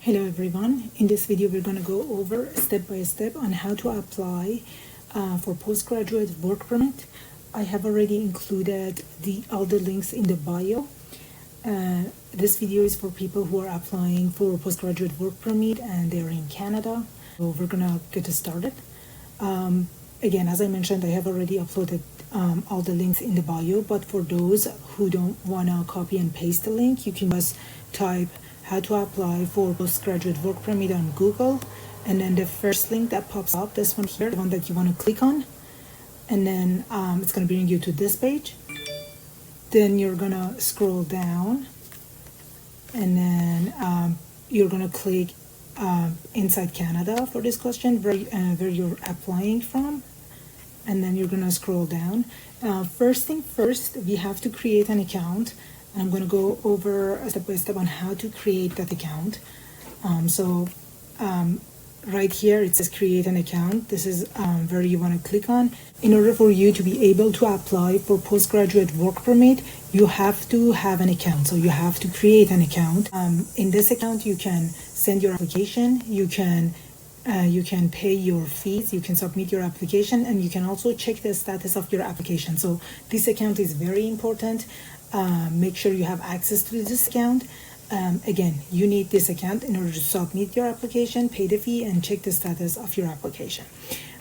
Hello everyone, in this video we're going to go over step by step on how to apply for postgraduate work permit. I have already included all the links in the bio. This video is for people who are applying for postgraduate work permit and they're in Canada. So we're going to get started. Again, as I mentioned, I have already uploaded all the links in the bio, but for those who don't want to copy and paste the link, you can just type how to apply for postgraduate work permit on Google, and then the first link that pops up, this one here, the one that you want to click on, and then it's going to bring you to this page. Then you're going to scroll down, and then you're going to click inside Canada for this question, where you're applying from, and then you're going to scroll down. First thing first, we have to create an account. I'm going to go over step by step on how to create that account. Right here it says create an account. This is where you want to click on. In order for you to be able to apply for postgraduate work permit, you have to have an account. So you have to create an account. In this account you can send your application, you can pay your fees, you can submit your application, and you can also check the status of your application. So this account is very important. Make sure you have access to this account. Again, you need this account in order to submit your application, pay the fee, and check the status of your application.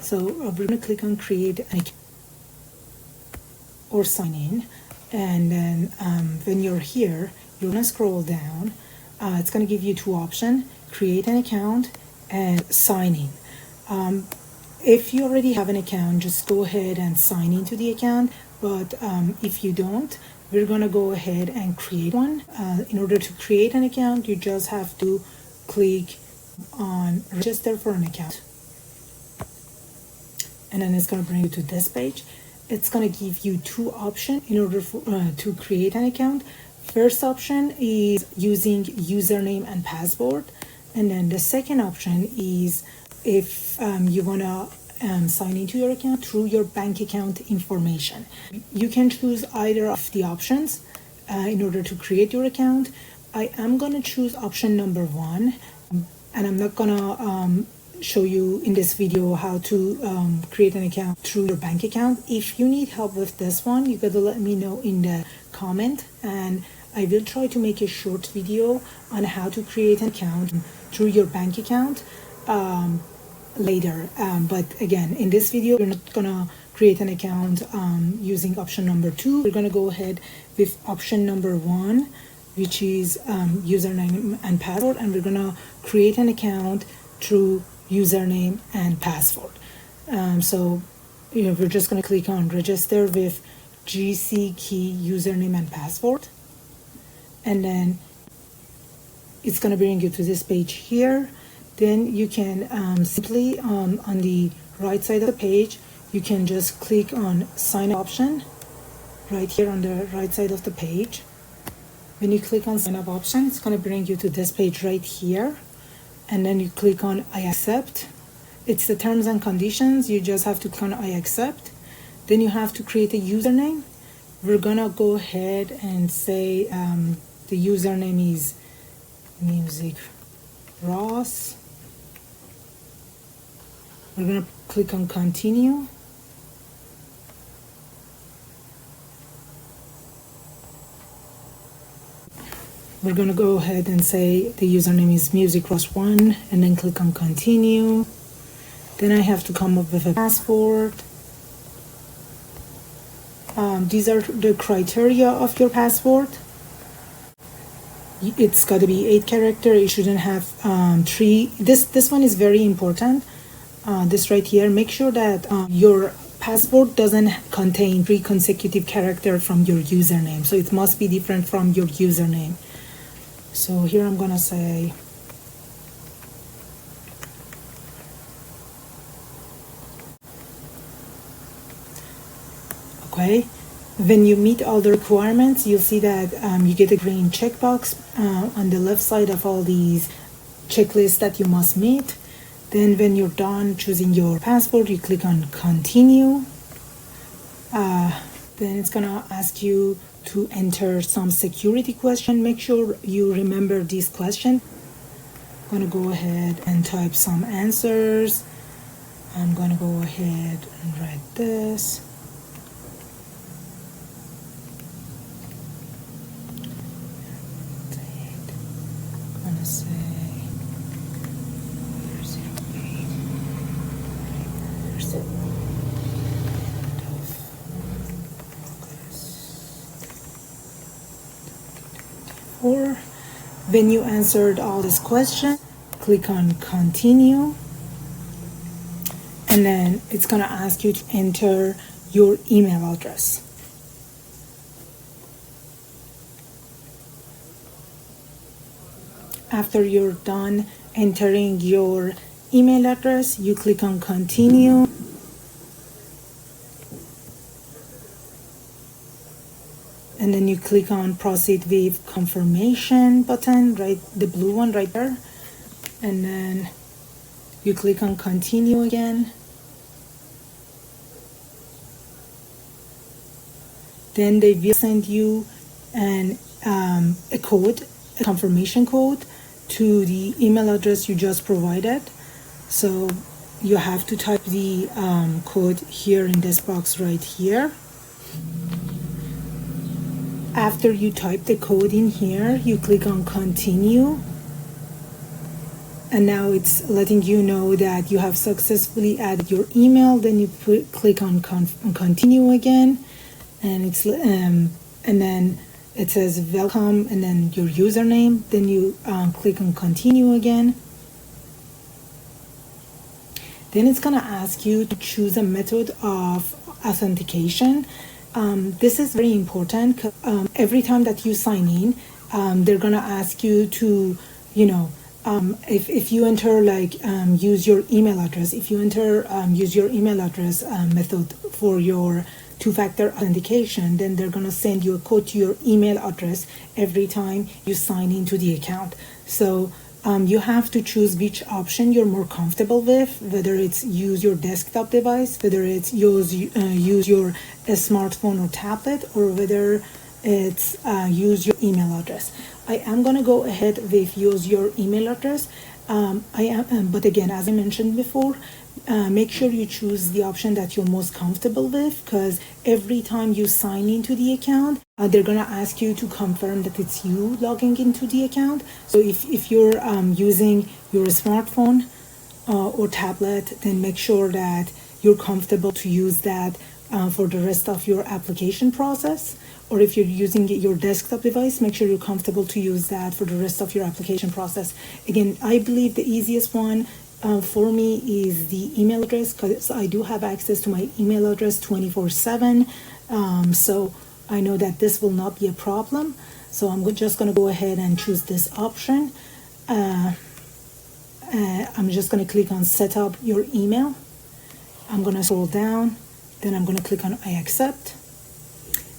So we're going to click on create an account or sign in, and then when you're here, you're going to scroll down. It's going to give you two options: create an account and sign in. If you already have an account, just go ahead and sign into the account, but if you don't, we're going to go ahead and create one. In order to create an account, you just have to click on register for an account, and then it's going to bring you to this page. It's going to give you two options in order to create an account. First option is using username and password, and then the second option is if you want to sign into your account through your bank account information. You can choose either of the options in order to create your account. I am going to choose option number one, and I'm not going to show you in this video how to create an account through your bank account. If you need help with this one, you gotta let me know in the comment, and I will try to make a short video on how to create an account through your bank account later. But again, in this video, we're not gonna create an account using option number two. We're gonna go ahead with option number one, which is username and password, and we're gonna create an account through username and password. We're just gonna click on register with GCKey username and password, and then it's gonna bring you to this page here. Then you can simply on the right side of the page, you can just click on sign up option right here on the right side of the page. When you click on sign up option, it's going to bring you to this page right here, and then you click on I accept. It's the terms and conditions. You just have to click on I accept. Then you have to create a username. We're gonna go ahead and say the username is Music Ross. We're going to click on continue. We're going to go ahead and say the username is musicross1, and then click on continue. Then I have to come up with a password. These are the criteria of your password. It's got to be 8 characters. It shouldn't have 3. This one is very important. This right here, make sure that your password doesn't contain 3 consecutive characters from your username. So it must be different from your username. So here I'm gonna say okay. When you meet all the requirements, you'll see that you get a green checkbox on the left side of all these checklists that you must meet. Then when you're done choosing your password, you click on continue. Then it's gonna ask you to enter some security question. Make sure you remember this question. going to go ahead and type some answers. I'm going to go ahead and write this. I'm going to say or when you answered all this question, click on continue, and then it's going to ask you to enter your email address. After you're done entering your email address, you click on continue. And then you click on proceed with confirmation button, right, the blue one right there. And then you click on continue again. Then they will send you a code, a confirmation code to the email address you just provided. So you have to type the code here in this box right here. After you type the code in here, you click on continue. And now it's letting you know that you have successfully added your email. Then you click on continue again, and it's and then it says welcome, and then your username. Then you click on continue again. Then it's gonna ask you to choose a method of authentication. This is very important. Every time that you sign in, they're gonna ask you to, if you enter use your email address, if you enter use your email address method for your two-factor authentication, then they're gonna send you a code to your email address every time you sign into the account. So you have to choose which option you're more comfortable with, whether it's use your desktop device, whether it's use your smartphone or tablet, or whether it's use your email address. I am going to go ahead with use your email address. But again, as I mentioned before, make sure you choose the option that you're most comfortable with, because every time you sign into the account, they're going to ask you to confirm that it's you logging into the account. So if you're using your smartphone or tablet, then make sure that you're comfortable to use that for the rest of your application process. Or if you're using your desktop device, make sure you're comfortable to use that for the rest of your application process. Again, I believe the easiest one for me is the email address, because I do have access to my email address 24/7. So I know that this will not be a problem. So I'm just going to go ahead and choose this option. I'm just going to click on set up your email. I'm going to scroll down. Then I'm going to click on I accept.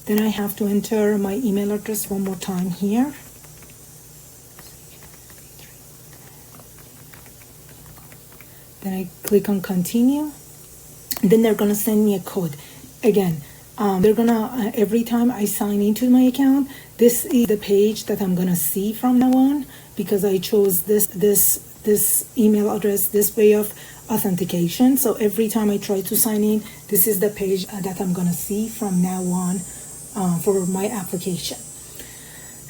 Then I have to enter my email address one more time here. Then I click on continue. And then they're going to send me a code. Again, they're going to, every time I sign into my account, this is the page that I'm going to see from now on, because I chose this email address, this way of authentication. So every time I try to sign in, this is the page that I'm going to see from now on for my application.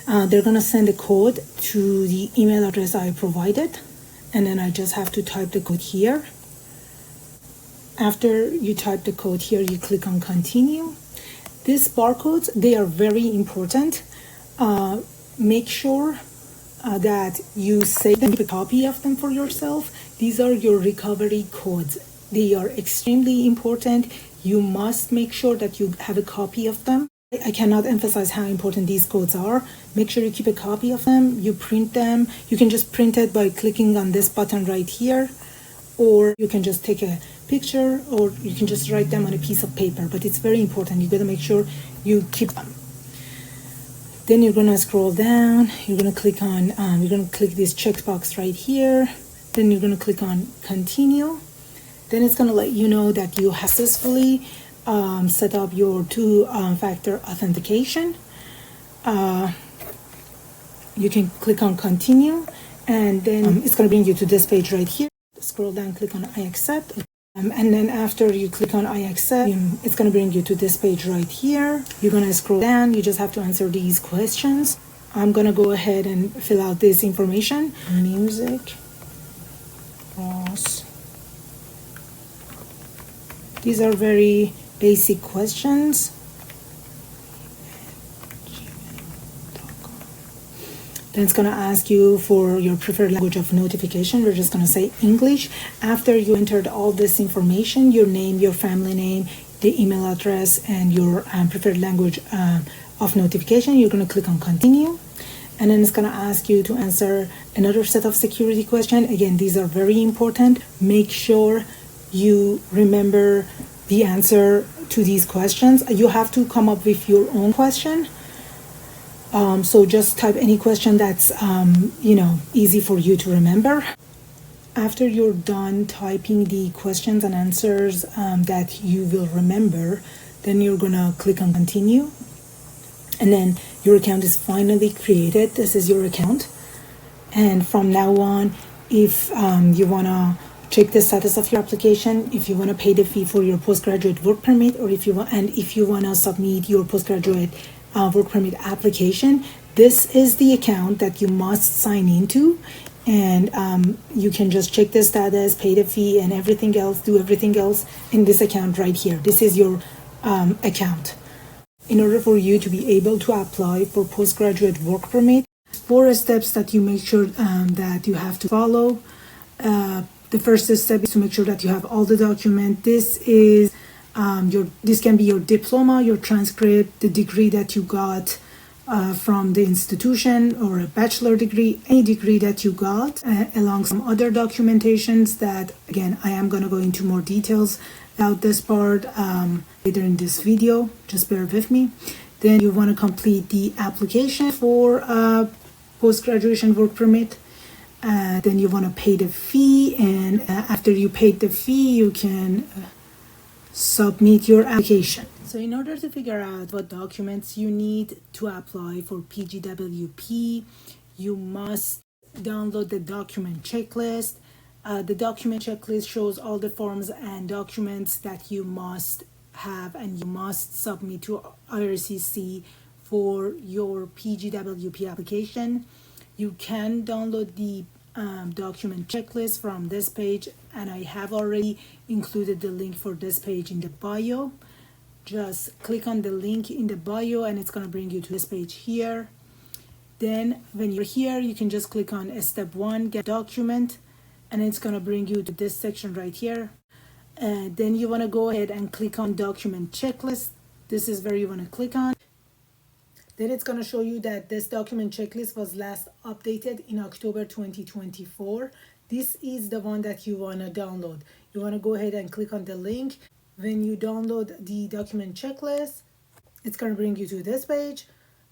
They're going to send a code to the email address I provided, and then I just have to type the code here. After you type the code here, you click on continue. These barcodes, they are very important. Make sure that you save them, keep a copy of them for yourself. These are your recovery codes. They are extremely important. You must make sure that you have a copy of them. I cannot emphasize how important these codes are. Make sure you keep a copy of them. You print them. You can just print it by clicking on this button right here, or you can just take a picture, or you can just write them on a piece of paper. But it's very important. You got to make sure you keep them. Then you're gonna scroll down. You're gonna click on. You're gonna click this checkbox right here. Then you're gonna click on continue. Then it's gonna let you know that you have successfully set up your two-factor authentication. You can click on continue, And then it's going to bring you to this page right here. Scroll down, click on I accept. And then after you click on I accept, it's going to bring you to this page right here. You're going to scroll down. You just have to answer these questions. I'm going to go ahead and fill out this information. Music. Cross. These are very basic questions. Then it's going to ask you for your preferred language of notification. We're just going to say English. After you entered all this information, your name, your family name, the email address, and your preferred language of notification, you're going to click on continue. And then it's going to ask you to answer another set of security questions. Again, these are very important. Make sure you remember the answer to these questions. You have to come up with your own question. So just type any question that's, easy for you to remember. After you're done typing the questions and answers that you will remember, then you're gonna click on continue. And then your account is finally created. This is your account. And from now on, if you wanna check the status of your application, if you wanna pay the fee for your postgraduate work permit, or if you wanna submit your postgraduate work permit application, this is the account that you must sign into, and you can just check the status, pay the fee, and everything else, do everything else in this account right here. This is your account. In order for you to be able to apply for postgraduate work permit, 4 steps that you make sure that you have to follow. The first step is to make sure that you have all the documents. This can be your diploma, your transcript, the degree that you got from the institution, or a bachelor degree, any degree that you got, along some other documentations that, again, I am going to go into more details about this part later in this video. Just bear with me. Then you want to complete the application for post-graduation work permit. Then you want to pay the fee, and after you paid the fee, you can submit your application. So in order to figure out what documents you need to apply for PGWP, you must download the document checklist. The document checklist shows all the forms and documents that you must have and you must submit to IRCC for your PGWP application. You can download the document checklist from this page, and I have already included the link for this page in the bio. Just click on the link in the bio and it's going to bring you to this page here. Then when you're here, you can just click on step 1, get document, and it's going to bring you to this section right here. Then you want to go ahead and click on document checklist. This is where you want to click on. Then it's going to show you that this document checklist was last updated in October 2024. This is the one that you want to download. You want to go ahead and click on the link. When you download the document checklist, it's going to bring you to this page.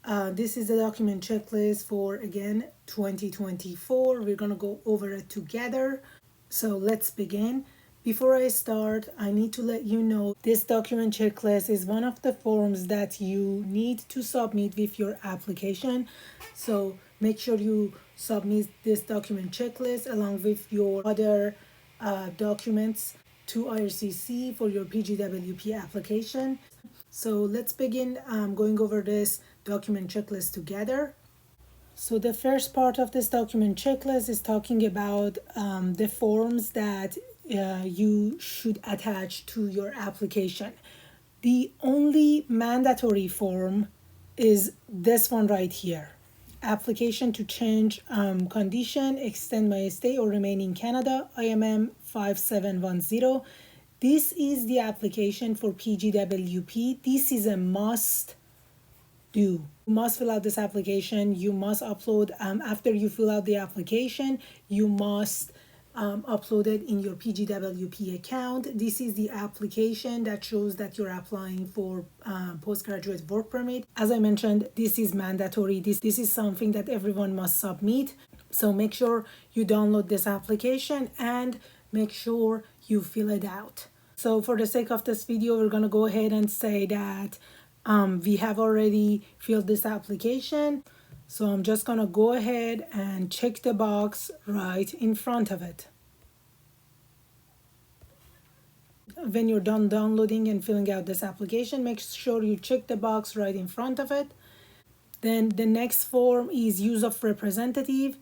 This is the document checklist for, again, 2024. We're going to go over it together. So let's begin. Before I start, I need to let you know this document checklist is one of the forms that you need to submit with your application. So make sure you submit this document checklist along with your other documents to IRCC for your PGWP application. So let's begin going over this document checklist together. So the first part of this document checklist is talking about the forms that you should attach to your application. The only mandatory form is this one right here. Application to change condition, extend my stay or remain in Canada, IMM 5710. This is the application for PGWP. This is a must do. You must fill out this application. You must upload, after you fill out the application, you must upload it in your PGWP account. This is the application that shows that you're applying for postgraduate work permit. As I mentioned, this is mandatory. This is something that everyone must submit. So make sure you download this application and make sure you fill it out. So for the sake of this video, we're going to go ahead and say that we have already filled this application. So I'm just gonna go ahead and check the box right in front of it. When you're done downloading and filling out this application, make sure you check the box right in front of it. Then the next form is use of representative,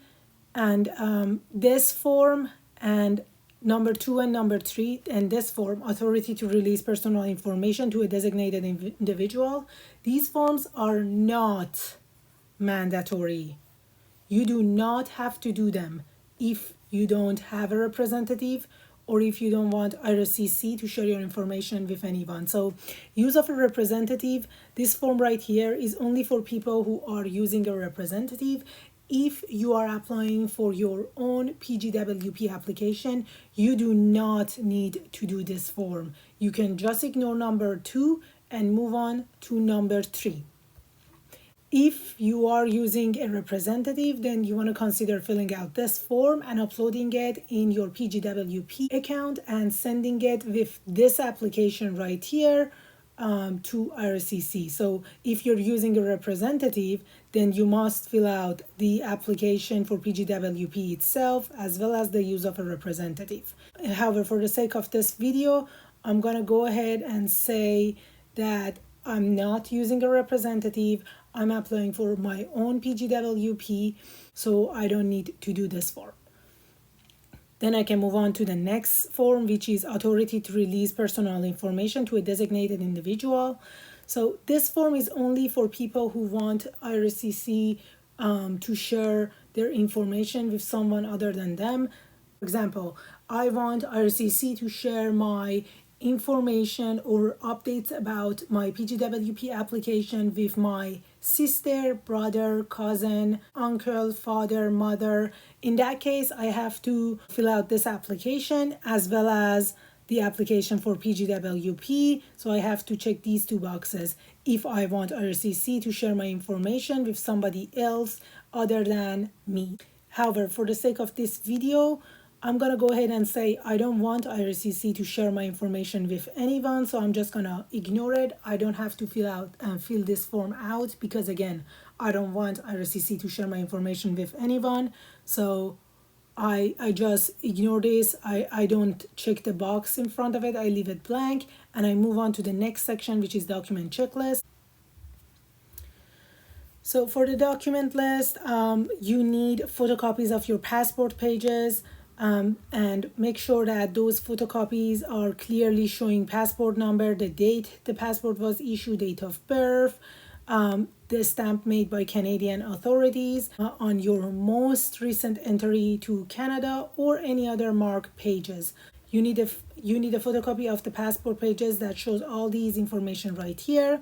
and this form and number 2 and number 3, and this form, authority to release personal information to a designated individual, these forms are not mandatory. You do not have to do them if you don't have a representative or if you don't want IRCC to share your information with anyone. So use of a representative, this form right here is only for people who are using a representative. If you are applying for your own PGWP application, you do not need to do this form. You can just ignore number 2 and move on to number 3. If you are using a representative, then you want to consider filling out this form and uploading it in your PGWP account and sending it with this application right here to IRCC. So if you're using a representative, then you must fill out the application for PGWP itself as well as the use of a representative. However, for the sake of this video, I'm going to go ahead and say that I'm not using a representative. I'm applying for my own PGWP, so I don't need to do this form. Then I can move on to the next form, which is authority to release personal information to a designated individual. So this form is only for people who want IRCC to share their information with someone other than them. For example, I want IRCC to share my information or updates about my PGWP application with my sister, brother, cousin, uncle, father, mother. In that case, I have to fill out this application as well as the application for PGWP. So I have to check these 2 boxes if I want IRCC to share my information with somebody else other than me. However, for the sake of this video, I'm going to go ahead and say I don't want IRCC to share my information with anyone, so I'm just going to ignore it. I don't have to fill this form out because, again, I don't want IRCC to share my information with anyone. So I just ignore this. I don't check the box in front of it. I leave it blank and I move on to the next section, which is document checklist. So for the document list, you need photocopies of your passport pages. And make sure that those photocopies are clearly showing passport number, the date the passport was issued, date of birth, the stamp made by Canadian authorities on your most recent entry to Canada or any other mark pages. You need a photocopy of the passport pages that shows all these information right here.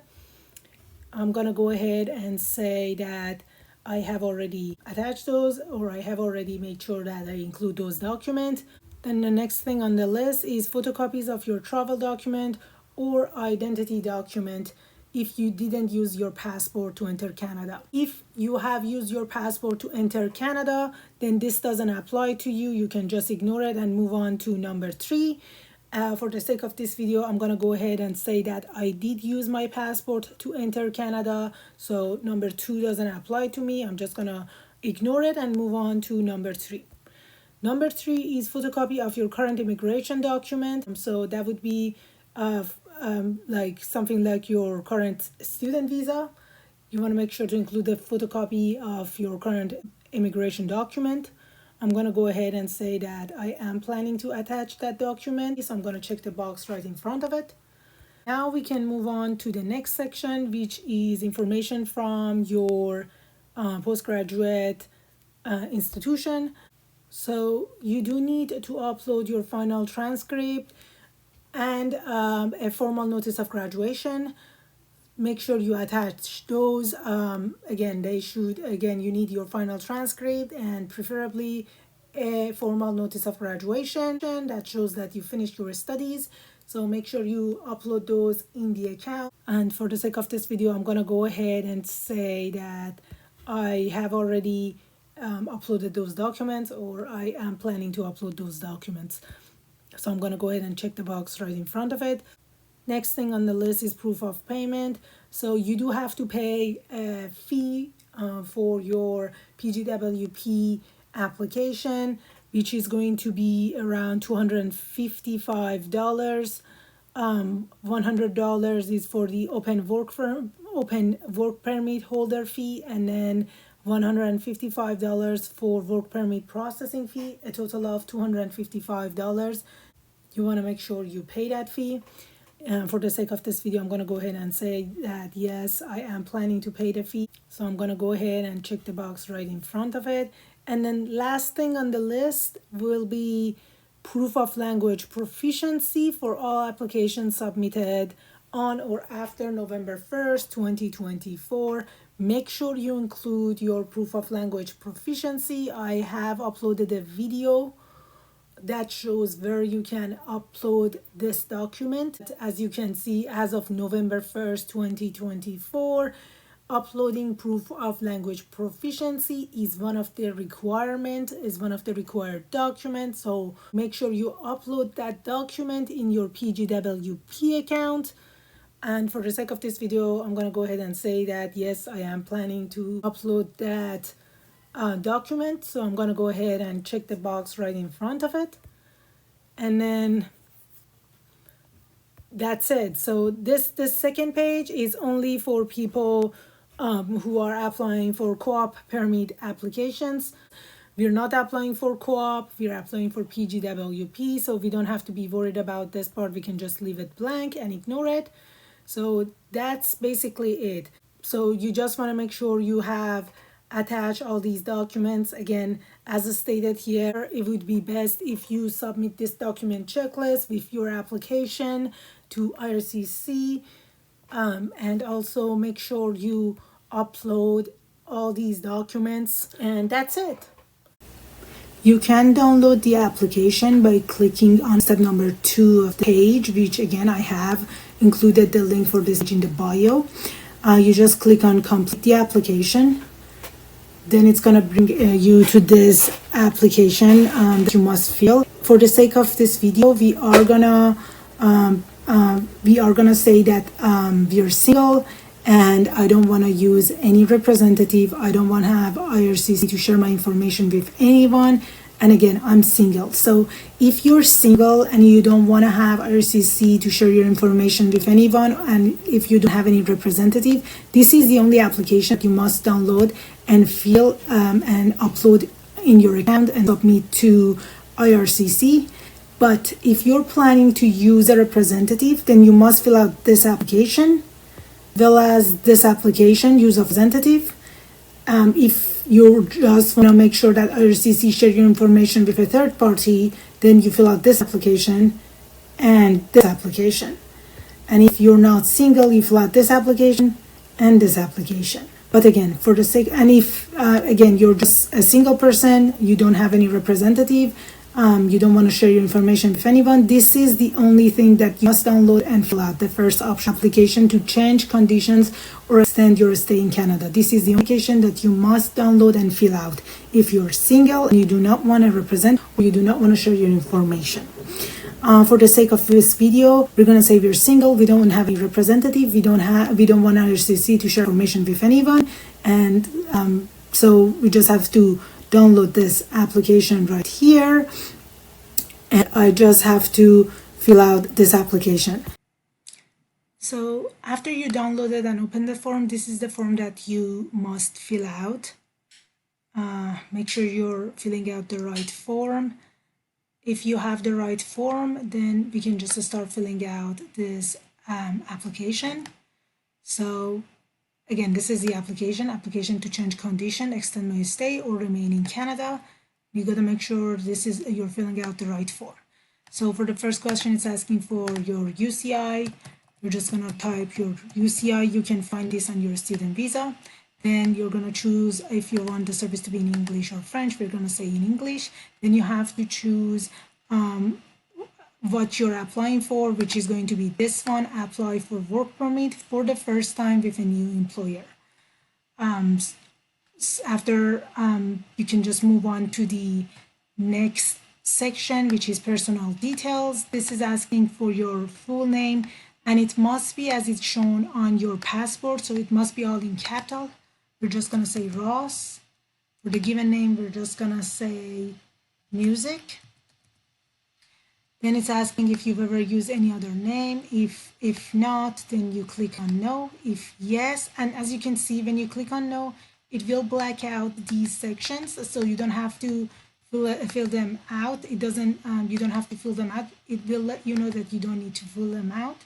I'm gonna go ahead and say that I have already attached those, or I have already made sure that I include those documents. Then the next thing on the list is photocopies of your travel document or identity document if you didn't use your passport to enter Canada. If you have used your passport to enter Canada, then this doesn't apply to you. You can just ignore it and move on to number 3. For the sake of this video, I'm gonna go ahead and say that I did use my passport to enter Canada, so number 2 doesn't apply to me. I'm just gonna ignore it and move on to number 3. Number 3 is photocopy of your current immigration document. So that would be like something like your current student visa. You want to make sure to include the photocopy of your current immigration document. I'm going to go ahead and say that I am planning to attach that document. So I'm going to check the box right in front of it. Now we can move on to the next section, which is information from your postgraduate institution. So you do need to upload your final transcript and a formal notice of graduation. Make sure you attach those. Again, you need your final transcript and preferably a formal notice of graduation that shows that you finished your studies. So make sure you upload those in the account. And for the sake of this video, I'm gonna go ahead and say that I have already uploaded those documents, or I am planning to upload those documents. So I'm gonna go ahead and check the box right in front of it. Next thing on the list is proof of payment. So you do have to pay a fee for your PGWP application, which is going to be around $255. $100 is for the open work permit holder fee, and then $155 for work permit processing fee, a total of $255. You want to make sure you pay that fee. For the sake of this video, I'm going to go ahead and say that yes, I am planning to pay the fee. So I'm going to go ahead and check the box right in front of it. And then last thing on the list will be proof of language proficiency for all applications submitted on or after November 1st, 2024. Make sure you include your proof of language proficiency. I have uploaded a video that shows where you can upload this document. As you can see, as of November 1st, 2024, uploading proof of language proficiency is one of the required documents. So make sure you upload that document in your PGWP account. And for the sake of this video, I'm going to go ahead and say that yes, I am planning to upload that document. So I'm going to go ahead and check the box right in front of it. And then that's it. So this second page is only for people who are applying for co-op permit applications. We're not applying for co-op, we're applying for PGWP, so we don't have to be worried about this part. We can just leave it blank and ignore it. So that's basically it. So you just want to make sure you have attached all these documents. Again, as stated here, it would be best if you submit this document checklist with your application to IRCC. And also make sure you upload all these documents, and that's it. You can download the application by clicking on step number 2 of the page, which again I have included the link for this in the bio. You just click on complete the application. Then it's gonna bring you to this application that you must fill. For the sake of this video, we are gonna say that we are single, and I don't want to use any representative. I don't want to have IRCC to share my information with anyone. And again, I'm single. So if you're single and you don't want to have IRCC to share your information with anyone, and if you don't have any representative, this is the only application that you must download and fill and upload in your account and submit to IRCC. But if you're planning to use a representative, then you must fill out this application, as well as this application, use of representative. If you just want to make sure that IRCC share your information with a third party, then you fill out this application and this application. And if you're not single, you fill out this application and this application. But again, for the sake, and if again you're just a single person, you don't have any representative, you don't want to share your information with anyone, this is the only thing that you must download and fill out. The first option, application to change conditions or extend your stay in Canada. This is the application that you must download and fill out if you're single and you do not want to represent or you do not want to share your information. For the sake of this video, we're going to say we're single, we don't have a representative, we don't want IRCC to share information with anyone, and so we just have to download this application right here, and I just have to fill out this application. So after you download it and open the form, this is the form that you must fill out. Make sure you're filling out the right form. If you have the right form, then we can just start filling out this application. So again, this is the application to change condition, extend my stay, or remain in Canada. You got to make sure you're filling out the right form. So for the first question, it's asking for your UCI. You're just going to type your UCI. You can find this on your student visa. Then you're going to choose if you want the service to be in English or French. We're going to say in English. Then you have to choose what you're applying for, which is going to be this one, apply for work permit for the first time with a new employer. After you can just move on to the next section, which is personal details. This is asking for your full name, and it must be as it's shown on your passport, so it must be all in capital. we're just going to say Ross. For the given name, we're just going to say music. Then it's asking if you've ever used any other name. If not, then you click on no. If yes, and as you can see, when you click on no, it will black out these sections, so you don't have to fill them out. It doesn't. You don't have to fill them out. It will let you know that you don't need to fill them out.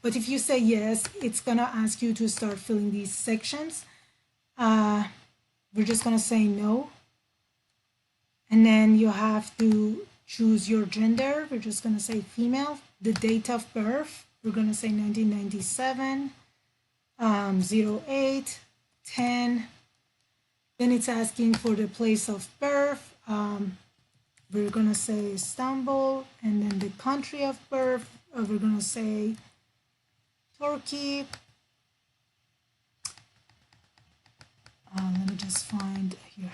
But if you say yes, it's gonna ask you to start filling these sections. We're just gonna say no, and then you have to choose your gender. We're just going to say female. The date of birth, we're going to say 1997, 08, 10. Then it's asking for the place of birth. We're going to say Istanbul. And then the country of birth, we're going to say Turkey. Let me just find here.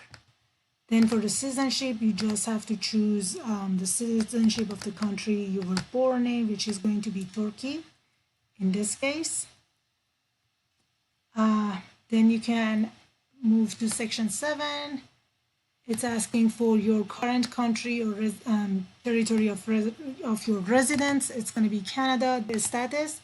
Then for the citizenship, you just have to choose the citizenship of the country you were born in, which is going to be Turkey in this case. Then you can move to section 7. It's asking for your current country or territory of your residence. It's going to be Canada. The status,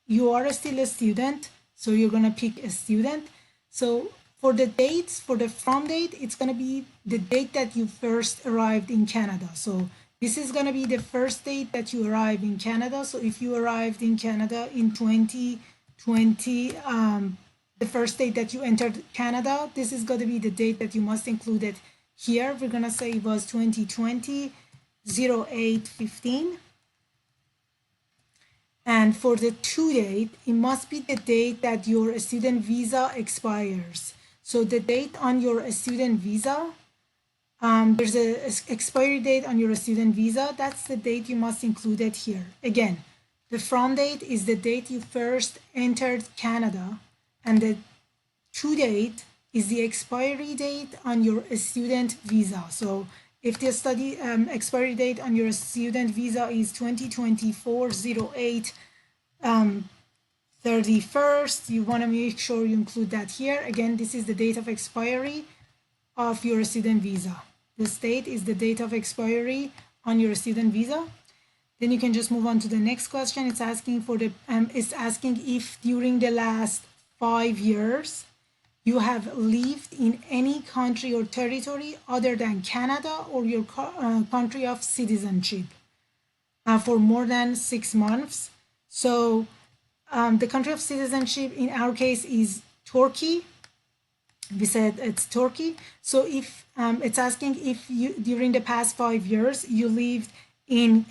you are still a student, so you're going to pick a student. So for the dates, for the from date, it's going to be the date that you first arrived in Canada. So this is going to be the first date that you arrived in Canada. So if you arrived in Canada in 2020, the first date that you entered Canada, this is going to be the date that you must include it here. We're going to say it was 2020, 08/15. And for the to date, it must be the date that your student visa expires. So the date on your student visa, there's an expiry date on your student visa. That's the date you must include it here. Again, the from date is the date you first entered Canada, and the to date is the expiry date on your student visa. So if the study expiry date on your student visa is 2024-08 31st, you want to make sure you include that here. Again, this is the date of expiry of your student visa. This date is the date of expiry on your student visa. Then you can just move on to the next question. It's asking for the it's asking if during the last 5 years you have lived in any country or territory other than Canada or your country of citizenship for more than 6 months. So the country of citizenship in our case is Turkey. We said it's Turkey. So if it's asking if you during the past 5 years you lived in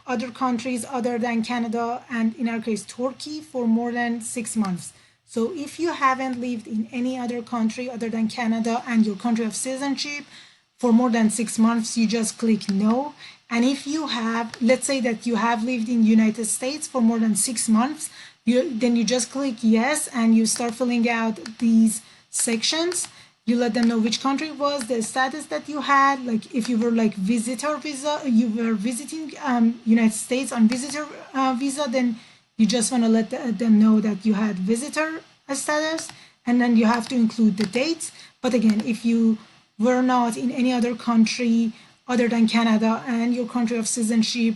other countries other than Canada and in our case Turkey for more than 6 months. So if you haven't lived in any other country other than Canada and your country of citizenship for more than 6 months, you just click no. And if you have, let's say that you have lived in United States for more than 6 months, then you just click yes and you start filling out these sections. You let them know which country it was, the status that you had, like if you were like visitor visa, you were visiting United States on visitor visa, then you just want to let them know that you had visitor status, and then you have to include the dates. But again, if you were not in any other country other than Canada and your country of citizenship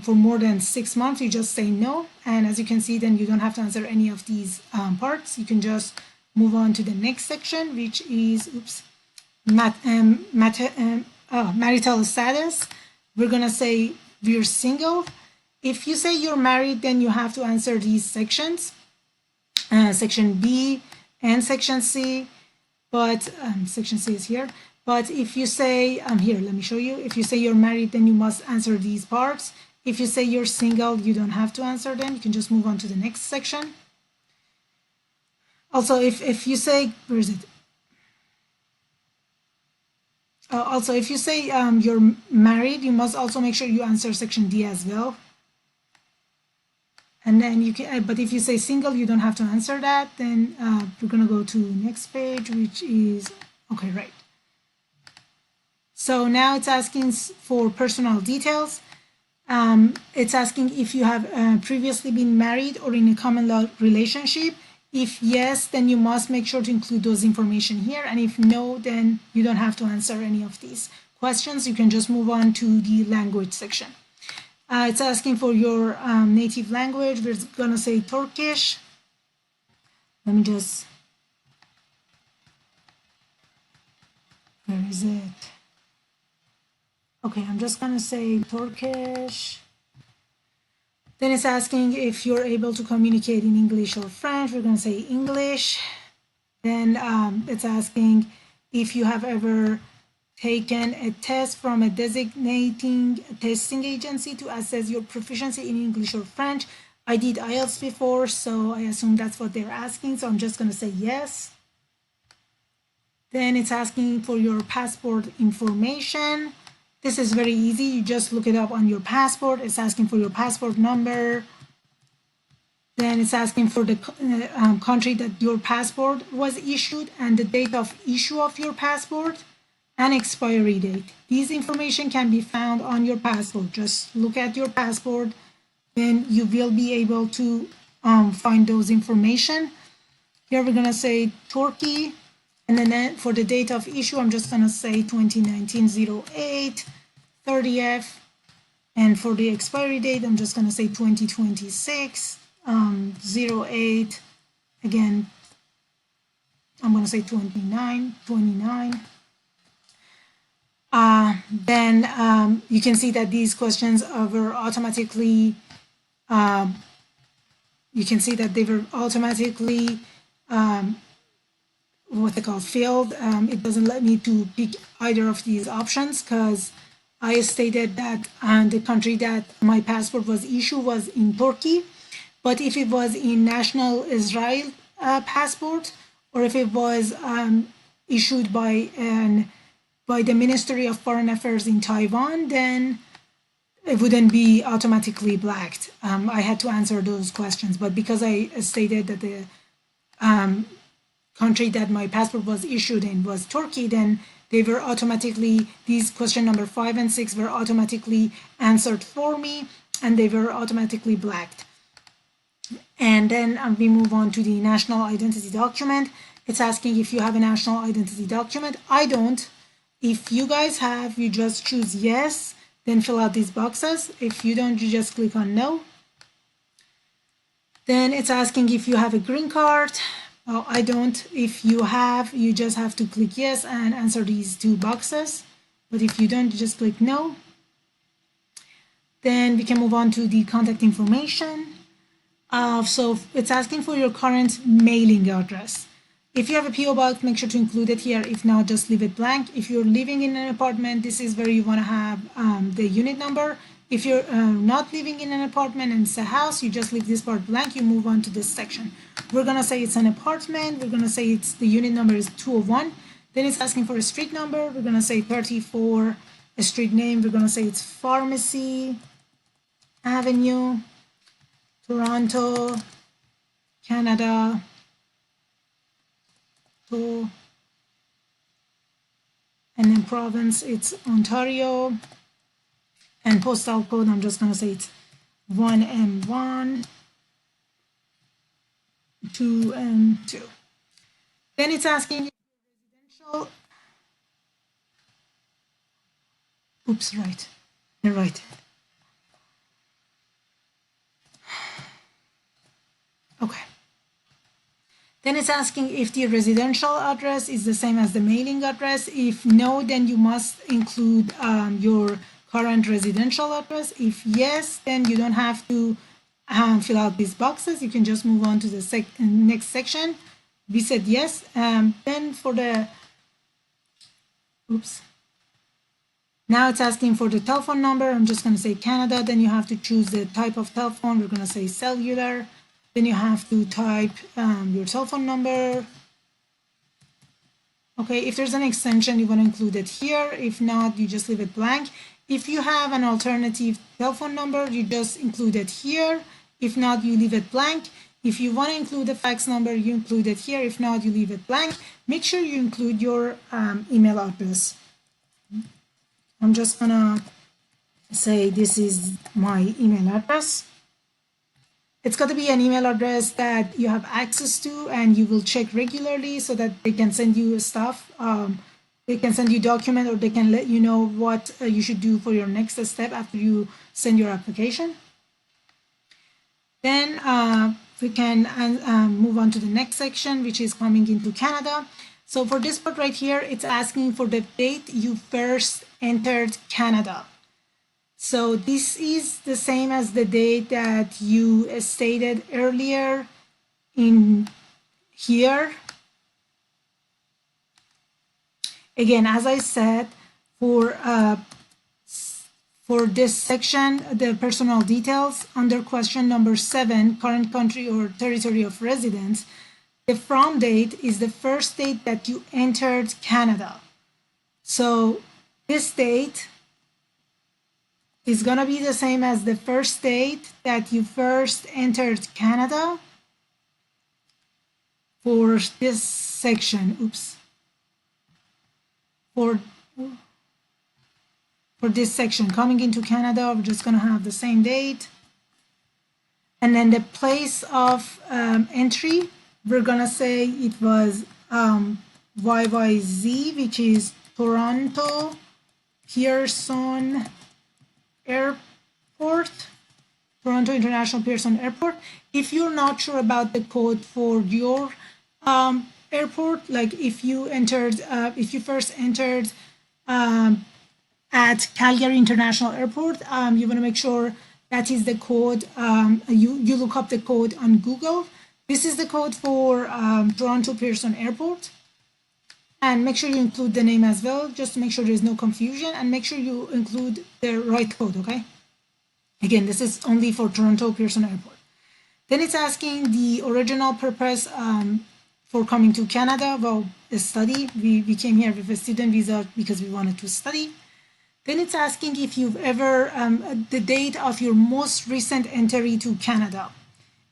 for more than 6 months, you just say no. And as you can see, then you don't have to answer any of these parts. You can just move on to the next section, which is marital status. We're gonna say we're single. If you say you're married, then you have to answer these sections, section B and section C. But section C is here. But if you say, here, let me show you. If you say you're married, then you must answer these parts. If you say you're single, you don't have to answer them. You can just move on to the next section. Also, if you say, where is it? Also, if you say you're married, you must also make sure you answer section D as well. And then you can, but if you say single, you don't have to answer that. Then we're gonna go to next page, which is, okay, right. So now it's asking for personal details. It's asking if you have previously been married or in a common law relationship. If yes, then you must make sure to include those information here. And if no, then you don't have to answer any of these questions. You can just move on to the language section. It's asking for your native language. We're gonna say Turkish. Let me just, where is it? Okay, I'm just gonna say Turkish. Then it's asking if you're able to communicate in English or French. We're gonna say English. Then it's asking if you have ever taken a test from a designating testing agency to assess your proficiency in English or French. I did IELTS before, so I assume that's what they're asking, so I'm just going to say yes. Then it's asking for your passport information. This is very easy. You just look it up on your passport. It's asking for your passport number. Then it's asking for the country that your passport was issued and the date of issue of your passport and expiry date. These information can be found on your passport. Just look at your passport, then you will be able to find those information. Here we're gonna say Turkey, and then for the date of issue, I'm just gonna say 2019-08, 30th, and for the expiry date, I'm just gonna say 2026, 08, again, I'm gonna say 29. Then you can see that these questions were automatically, you can see that they were automatically, what they call filled. It doesn't let me to pick either of these options because I stated that the country that my passport was issued was in Turkey. But if it was in national Israel passport, or if it was issued by the Ministry of Foreign Affairs in Taiwan, then it wouldn't be automatically blacked. I had to answer those questions, but because I stated that the country that my passport was issued in was Turkey, then they were automatically, these question number 5 and 6 were automatically answered for me, and they were automatically blacked. And then we move on to the national identity document. It's asking if you have a national identity document. I don't. If you guys have, you just choose yes, then fill out these boxes. If you don't, you just click on no. Then it's asking if you have a green card. I don't. If you have, you just have to click yes and answer these 2 boxes. But if you don't, you just click no. Then we can move on to the contact information. So it's asking for your current mailing address. If you have a PO box, make sure to include it here. If not, just leave it blank. If you're living in an apartment, this is where you want to have the unit number. If you're not living in an apartment and it's a house, you just leave this part blank. You move on to this section. We're going to say it's an apartment. We're going to say it's the unit number is 201. Then it's asking for a street number. We're going to say 34. A street name, we're going to say it's Pharmacy Avenue, Toronto, Canada. And then province, it's Ontario. And postal code, I'm just going to say it's 1M1, 2M2. Then it's asking if you're residential. Oops, right. You're right. Okay. Then it's asking if the residential address is the same as the mailing address. If no, then you must include your current residential address. If yes, then you don't have to fill out these boxes. You can just move on to the next section. We said yes. Then for the, oops. Now it's asking for the telephone number. I'm just going to say Canada. Then you have to choose the type of telephone. We're going to say cellular. Then you have to type your cell phone number. Okay, if there's an extension, you want to include it here. If not, you just leave it blank. If you have an alternative telephone number, you just include it here. If not, you leave it blank. If you want to include a fax number, you include it here. If not, you leave it blank. Make sure you include your email address. I'm just gonna say this is my email address. It's got to be an email address that you have access to and you will check regularly so that they can send you stuff. They can send you document, or they can let you know what you should do for your next step after you send your application. Then we can move on to the next section, which is coming into Canada. So for this part right here, it's asking for the date you first entered Canada. So this is the same as the date that you stated earlier in here. Again, as I said, for this section, the personal details, under question number 7, current country or territory of residence, the from date is the first date that you entered Canada. So this date is going to be the same as the first date that you first entered Canada for this section. Oops. For this section, coming into Canada, we're just going to have the same date. And then the place of entry, we're going to say it was YYZ, which is Toronto Pearson Airport, Toronto International Pearson Airport. If you're not sure about the code for your airport, like if you first entered at Calgary International Airport, you want to make sure that is the code. You look up the code on Google. This is the code for Toronto Pearson Airport. And make sure you include the name as well, just to make sure there's no confusion, and make sure you include the right code, okay? Again, this is only for Toronto Pearson Airport. Then it's asking the original purpose for coming to Canada. Well, a study. We came here with a student visa because we wanted to study. Then it's asking if you've ever, the date of your most recent entry to Canada,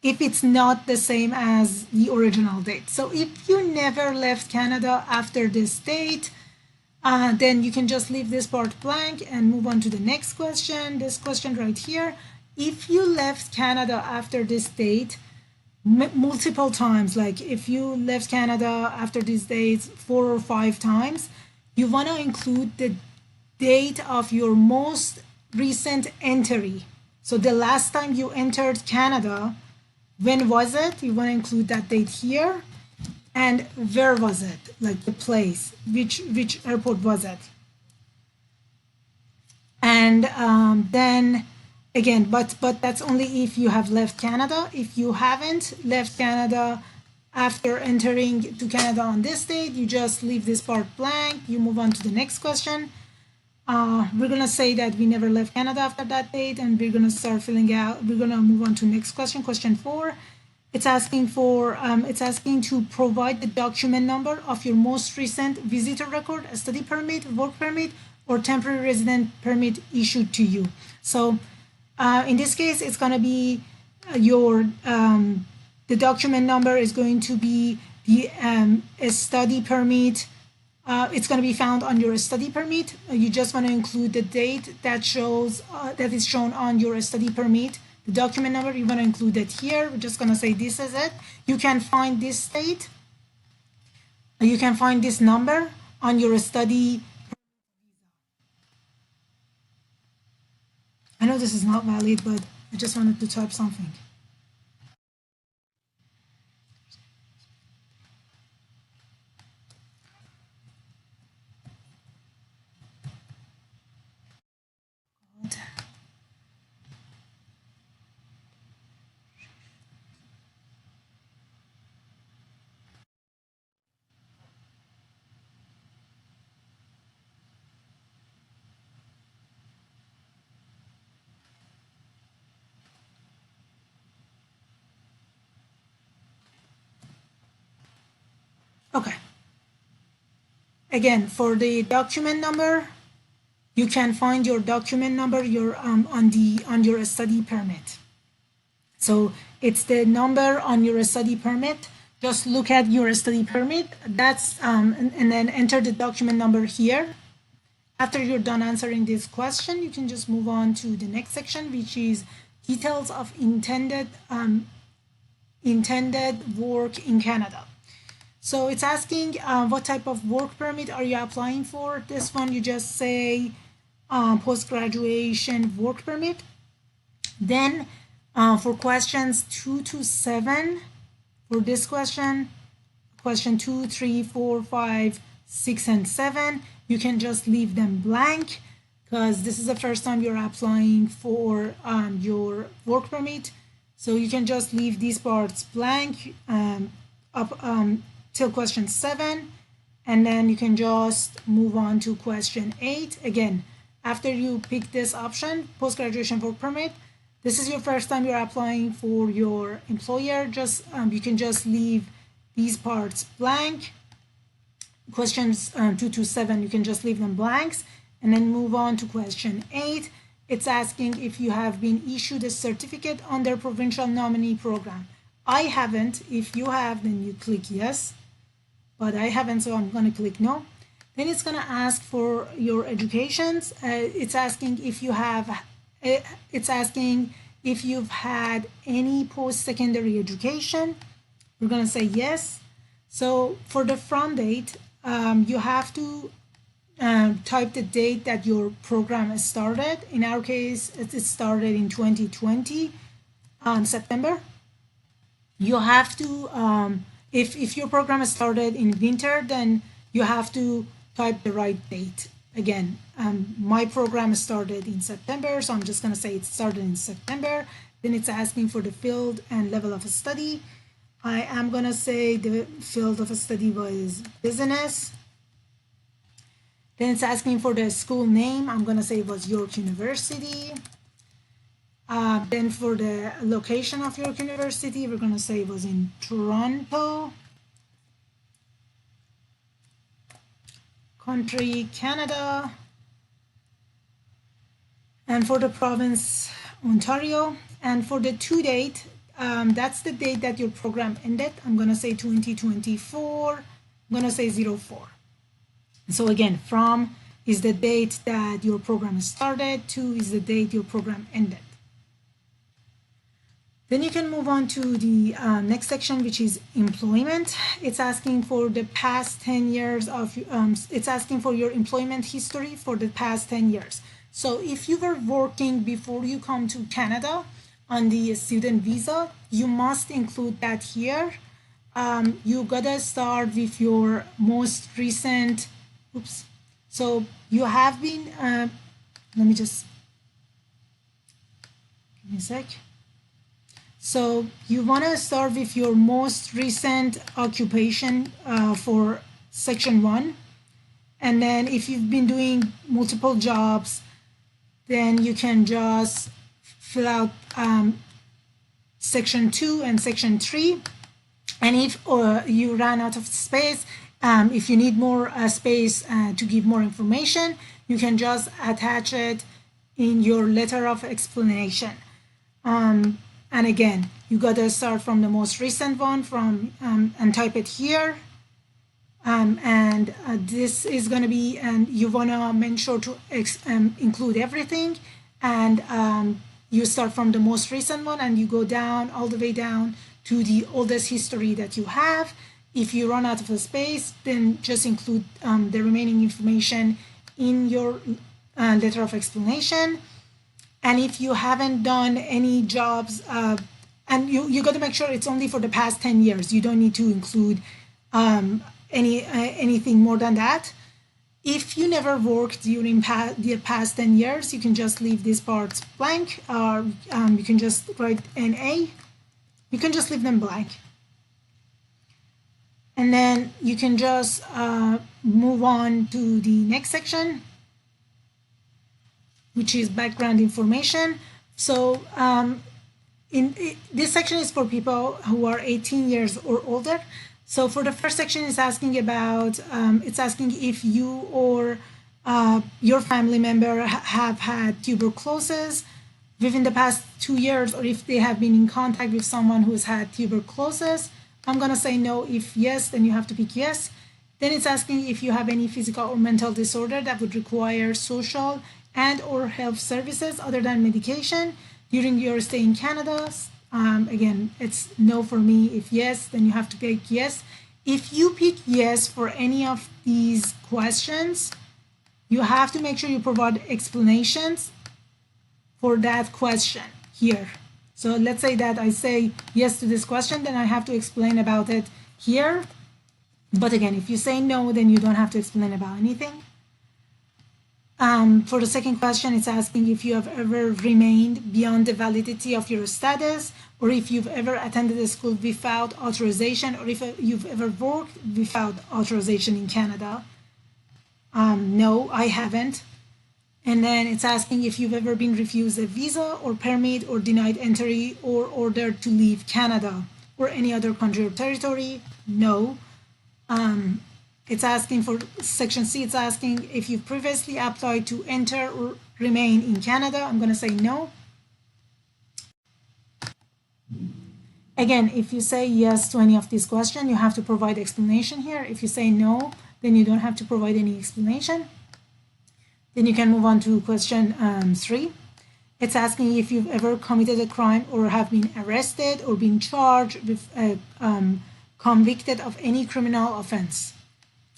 if it's not the same as the original date. So if you never left Canada after this date, then you can just leave this part blank and move on to the next question. This question right here, if you left Canada after this date multiple times, like if you left Canada after these dates 4 or 5 times, you want to include the date of your most recent entry. So the last time you entered Canada, when was it? You want to include that date here. And where was it? Like the place, which airport was it? And then again, but that's only if you have left Canada. If you haven't left Canada after entering to Canada on this date, you just leave this part blank. You move on to the next question. We're gonna say that we never left Canada after that date, and we're gonna start filling out. We're gonna move on to next question, question 4. It's asking for it's asking to provide the document number of your most recent visitor record, a study permit, work permit, or temporary resident permit issued to you. So in this case, it's gonna be your the document number is going to be the a study permit. It's going to be found on your study permit. You just want to include the date that shows that is shown on your study permit. The document number, you want to include it here. We're just going to say this is it. You can find this date. You can find this number on your study. I know this is not valid, but I just wanted to type something. Okay. Again, for the document number, you can find your document number on your study permit. So it's the number on your study permit. Just look at your study permit. That's and then enter the document number here. After you're done answering this question, you can just move on to the next section, which is details of intended work in Canada. So it's asking what type of work permit are you applying for. This one you just say post-graduation work permit. Then for questions 2 to 7, for this question 2, 3, 4, 5, 6, and 7, you can just leave them blank because this is the first time you're applying for your work permit. So you can just leave these parts blank up till question 7, and then you can just move on to question 8. Again, after you pick this option, post-graduation work permit, this is your first time you're applying for your employer. Just you can just leave these parts blank. Questions 2 to 7, you can just leave them blanks, and then move on to question 8. It's asking if you have been issued a certificate under provincial nominee program. I haven't. If you have, then you click yes, but I haven't, so I'm going to click no. Then it's going to ask for your educations. It's asking if you have, it's asking if you've had any post-secondary education. We're going to say yes. So for the from date, you have to type the date that your program started. In our case, it started in 2020 September. You have to, if your program started in winter, then you have to type the right date. Again, my program started in September, so I'm just going to say it started in September. Then it's asking for the field and level of study. I am going to say the field of study was business. Then it's asking for the school name. I'm going to say it was York University. Then for the location of York University, we're going to say it was in Toronto. Country, Canada. And for the province, Ontario. And for the to date, that's the date that your program ended. I'm going to say 2024. I'm going to say 04. So again, from is the date that your program started, to is the date your program ended. Then you can move on to the next section, which is employment. It's asking for the past 10 years of, it's asking for your employment history for the past 10 years. So if you were working before you come to Canada on the student visa, you must include that here. You gotta start with your most recent, oops. So you have been, let me just, give me a sec. So you want to start with your most recent occupation for section 1. And then if you've been doing multiple jobs, then you can just fill out section 2 and section 3. And if you ran out of space, if you need more space to give more information, you can just attach it in your letter of explanation. And again, you gotta start from the most recent one and type it here. And this is gonna be, and you wanna make sure to include everything. And you start from the most recent one and you go down, all the way down to the oldest history that you have. If you run out of a space, then just include the remaining information in your letter of explanation. And if you haven't done any jobs, and you got to make sure it's only for the past 10 years. You don't need to include anything more than that. If you never worked during the past 10 years, you can just leave these parts blank, or you can just write NA. You can just leave them blank. And then you can just move on to the next section, which is background information. So this section is for people who are 18 years or older. So for the first section, it's asking about, it's asking if you or your family member have had tuberculosis within the past 2 years, or if they have been in contact with someone who's had tuberculosis. I'm gonna say no. If yes, then you have to pick yes. Then it's asking if you have any physical or mental disorder that would require social and or health services other than medication. during your stay in Canada. Again, it's no for me. If yes, then you have to pick yes. If you pick yes for any of these questions, you have to make sure you provide explanations for that question here. So let's say that I say yes to this question, then I have to explain about it here. But again, if you say no, then you don't have to explain about anything. For the second question, it's asking if you have ever remained beyond the validity of your status, or if you've ever attended a school without authorization, or if you've ever worked without authorization in Canada. No, I haven't. And then it's asking if you've ever been refused a visa or permit or denied entry or ordered to leave Canada or any other country or territory. No. It's asking for section C, it's asking if you've previously applied to enter or remain in Canada. I'm going to say no. Again, if you say yes to any of these questions, you have to provide explanation here. If you say no, then you don't have to provide any explanation. Then you can move on to question 3. It's asking if you've ever committed a crime or have been arrested or been charged with convicted of any criminal offense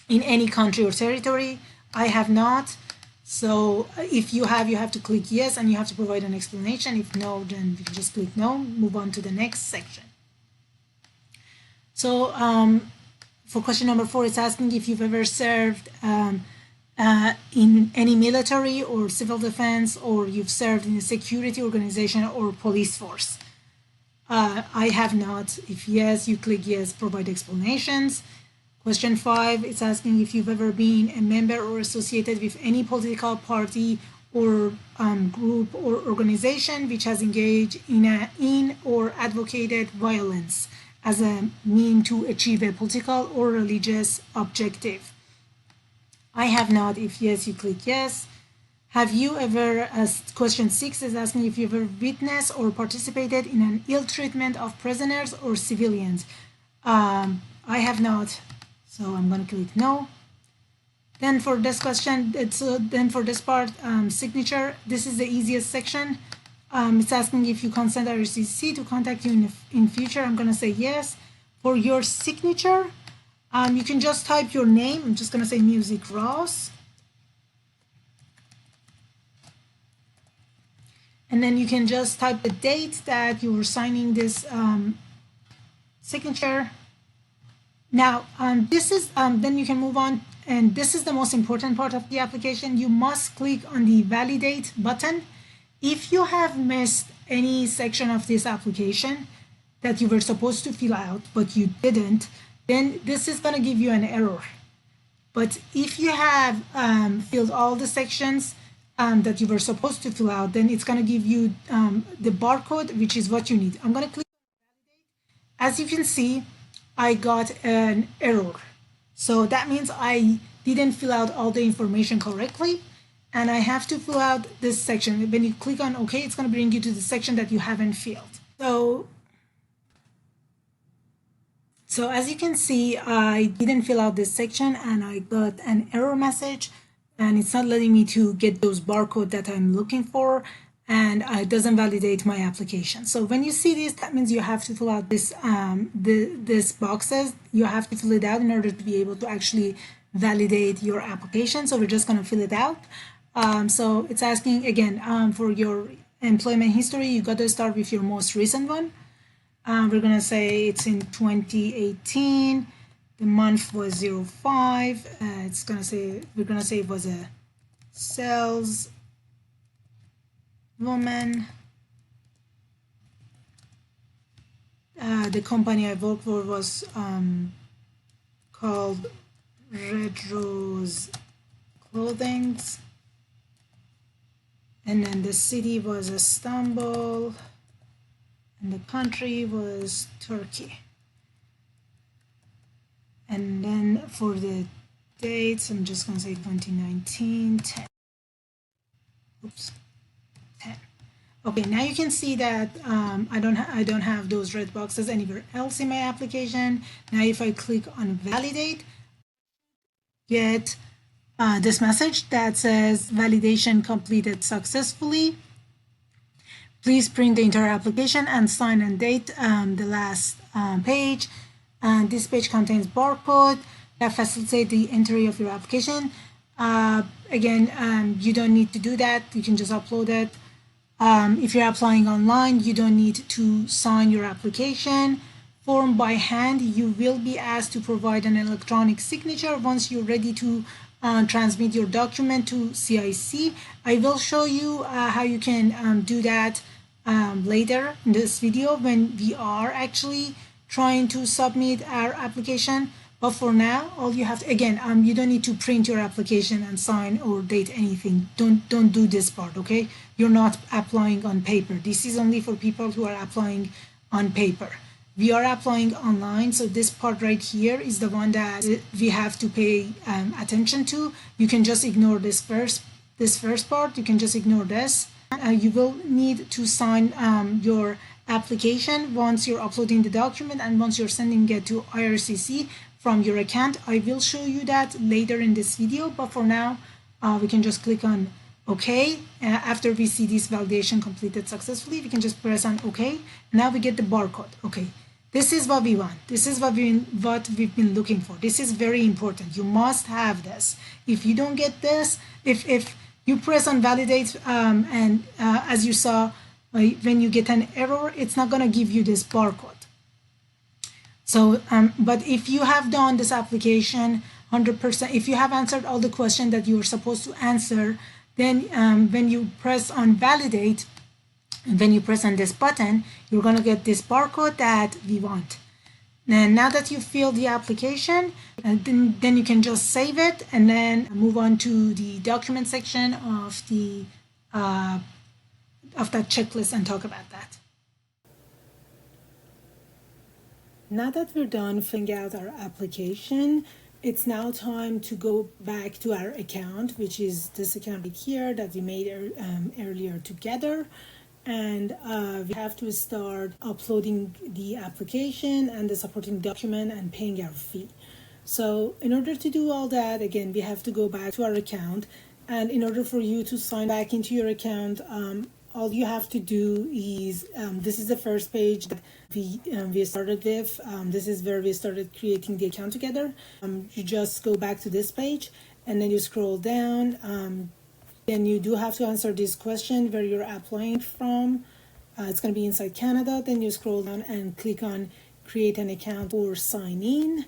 in any country or territory. I have not. So if you have to click yes and you have to provide an explanation. If no, then you just click no. Move on to the next section. So for question number 4, it's asking if you've ever served in any military or civil defense, or you've served in a security organization or police force. I have not. If yes, you click yes, provide explanations. Question 5, it's asking if you've ever been a member or associated with any political party or group or organization which has engaged in or advocated violence as a means to achieve a political or religious objective. I have not. If yes, you click yes. Have you ever, question 6 is asking if you've ever witnessed or participated in an ill treatment of prisoners or civilians. I have not. So I'm going to click no. Then for this question, then for this part, signature, this is the easiest section. It's asking if you consent IRCC to contact you in future. I'm going to say yes. For your signature, you can just type your name. I'm just going to say Music Ross. And then you can just type the date that you were signing this signature. Now, this is, then you can move on, and this is the most important part of the application. You must click on the validate button. If you have missed any section of this application that you were supposed to fill out, but you didn't, then this is going to give you an error. But if you have filled all the sections that you were supposed to fill out, then it's going to give you the barcode, which is what you need. I'm going to click on validate. As you can see, I got an error. So that means I didn't fill out all the information correctly, and I have to fill out this section. When you click on OK, it's going to bring you to the section that you haven't filled. So as you can see, I didn't fill out this section and I got an error message, and it's not letting me to get those barcode that I'm looking for, and it doesn't validate my application. So when you see this, that means you have to fill out this this boxes. You have to fill it out in order to be able to actually validate your application. So we're just going to fill it out. So it's asking again for your employment history. You got to start with your most recent one. We're going to say it's in 2018. The month was 05. It's going to say, we're going to say it was a sales woman. The company I worked for was called Red Rose Clothing, and then the city was Istanbul, and the country was Turkey. And then for the dates, I'm just going to say 2019, 10. Oops. 10. Okay, now you can see that I don't have those red boxes anywhere else in my application. Now if I click on validate, get this message that says validation completed successfully. Please print the entire application and sign and date the last page. And this page contains barcode that facilitates the entry of your application. Again, you don't need to do that. You can just upload it. If you're applying online, you don't need to sign your application form by hand. You will be asked to provide an electronic signature once you're ready to transmit your document to CIC. I will show you how you can do that later in this video when we are actually trying to submit our application. But for now, all you have to, again, you don't need to print your application and sign or date anything. Don't do this part, okay? You're not applying on paper. This is only for people who are applying on paper. We are applying online, so this part right here is the one that we have to pay attention to. You can just ignore this first part. You can just ignore this. You will need to sign your application once you're uploading the document and once you're sending it to IRCC from your account. I will show you that later in this video, but for now we can just click on OK. After we see this validation completed successfully, we can just press on OK. Now we get the barcode. Okay, this is what we want. This is what we've been looking for. This is very important. You must have this. If you don't get this, if you press on validate and as you saw, when you get an error, it's not going to give you this barcode. So, but if you have done this application 100%, if you have answered all the questions that you were supposed to answer, then when you press on validate, when you press on this button, you're going to get this barcode that we want. And now that you fill the application, then you can just save it and then move on to the document section of the of that checklist and talk about that. Now that we're done filling out our application, it's now time to go back to our account, which is this account right here that we made earlier together. And we have to start uploading the application and the supporting document and paying our fee. So in order to do all that, again, we have to go back to our account. And in order for you to sign back into your account, all you have to do is, this is the first page that we started with. This is where we started creating the account together. You just go back to this page and then you scroll down. Then you do have to answer this question where you're applying from. It's going to be inside Canada. Then you scroll down and click on create an account or sign in.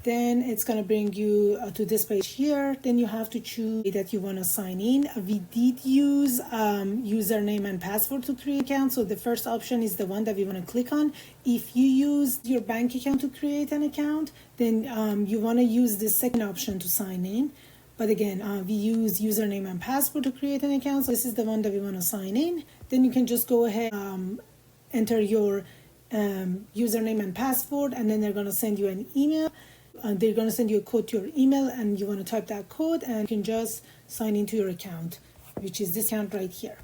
Then it's going to bring you to this page here. Then you have to choose that you want to sign in. We did use username and password to create account. So the first option is the one that we want to click on. If you use your bank account to create an account, then you want to use the second option to sign in. But again, we use username and password to create an account. So this is the one that we want to sign in. Then you can just go ahead, enter your username and password, and then they're going to send you an email. They're going to send you a code to your email, and you want to type that code, and you can just sign into your account, which is this account right here.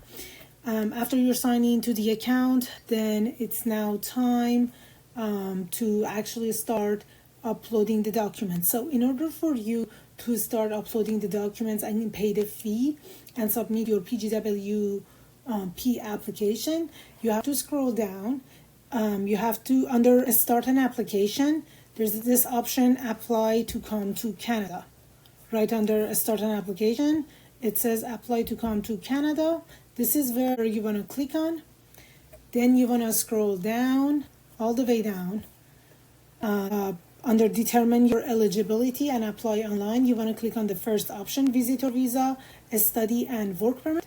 After you're signing into the account, then it's now time to actually start uploading the documents. So in order for you to start uploading the documents and pay the fee and submit your PGWP application, you have to scroll down. You have to, under start an application, there's this option, apply to come to Canada. Right under start an application, it says apply to come to Canada. This is where you want to click on. Then you want to scroll down, all the way down. Under determine your eligibility and apply online, you want to click on the first option, visitor visa, study and work permit.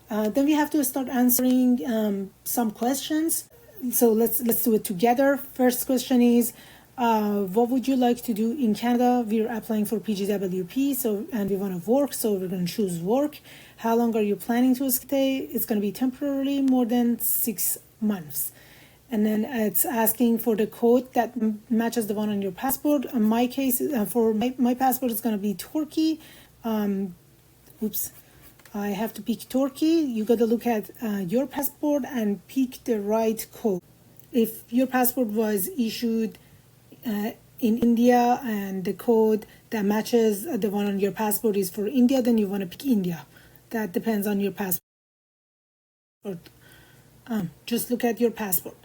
Then we have to start answering some questions. So let's do it together. First question is, what would you like to do in Canada? We're applying for PGWP, and we want to work, so we're going to choose work. How long are you planning to stay? It's going to be temporarily, more than 6 months. And then it's asking for the code that matches the one on your passport. In my case, for my passport, it's going to be Turkey. I have to pick Turkey. You got to look at your passport and pick the right code. If your passport was issued in India and the code that matches the one on your passport is for India, then you want to pick India. That depends on your passport. or just look at your passport.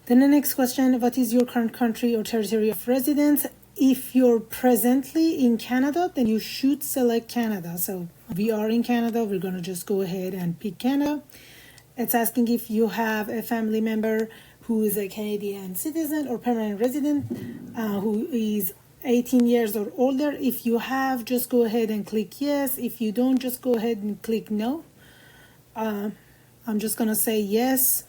Then the next question, what is your current country or territory of residence? If you're presently in Canada, then you should select Canada. So we are in Canada, we're going to just go ahead and pick Canada. It's asking if you have a family member who is a Canadian citizen or permanent resident who is 18 years or older. If you have, just go ahead and click yes. If you don't, just go ahead and click no. I'm just going to say yes.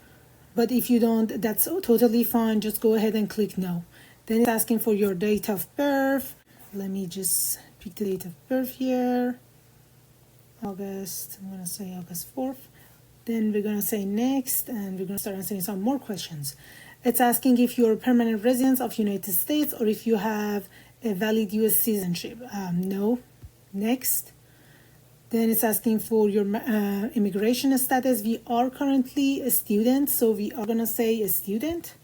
But if you don't, that's totally fine. Just go ahead and click no. Then it's asking for your date of birth. Let me just pick the date of birth here. August, I'm going to say August 4th. Then we're going to say next, and we're going to start answering some more questions. It's asking if you're a permanent resident of United States or if you have a valid U.S. citizenship. No. Next. Then it's asking for your immigration status. We are currently a student, so we are going to say a student.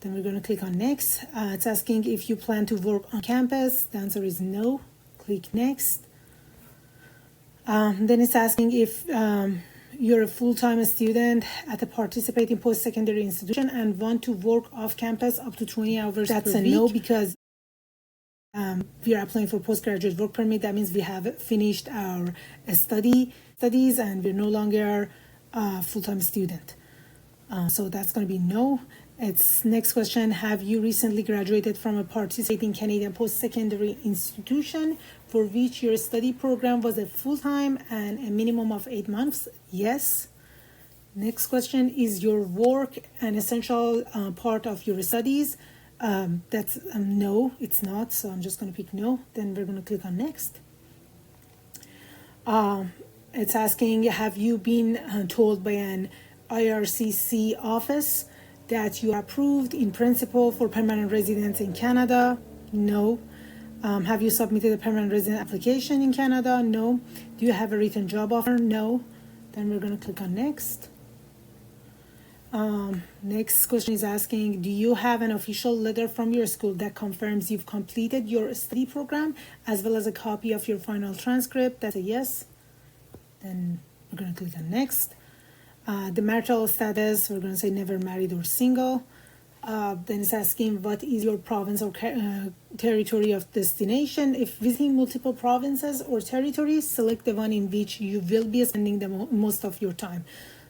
Then we're going to click on next. It's asking if you plan to work on campus. The answer is no. Click next. Then it's asking if you're a full-time student at a participating post-secondary institution and want to work off campus up to 20 hours per week. That's a no, because we are applying for postgraduate work permit. That means we have finished our studies and we're no longer a full-time student. So that's going to be no. It's next question. Have you recently graduated from a participating Canadian post-secondary institution for which your study program was a full-time and a minimum of 8 months? Yes. Next question. Is your work an essential part of your studies? That's no, it's not. So I'm just going to pick no. Then we're going to click on next. It's asking, have you been told by an IRCC office that you are approved in principle for permanent residence in Canada? No. Have you submitted a permanent resident application in Canada? No. Do you have a written job offer? No. Then we're going to click on next. Next question is asking, do you have an official letter from your school that confirms you've completed your study program as well as a copy of your final transcript? That's a yes. Then we're going to click on next. The marital status, we're going to say never married or single. Then it's asking, what is your province or territory of destination? If visiting multiple provinces or territories, select the one in which you will be spending the most of your time.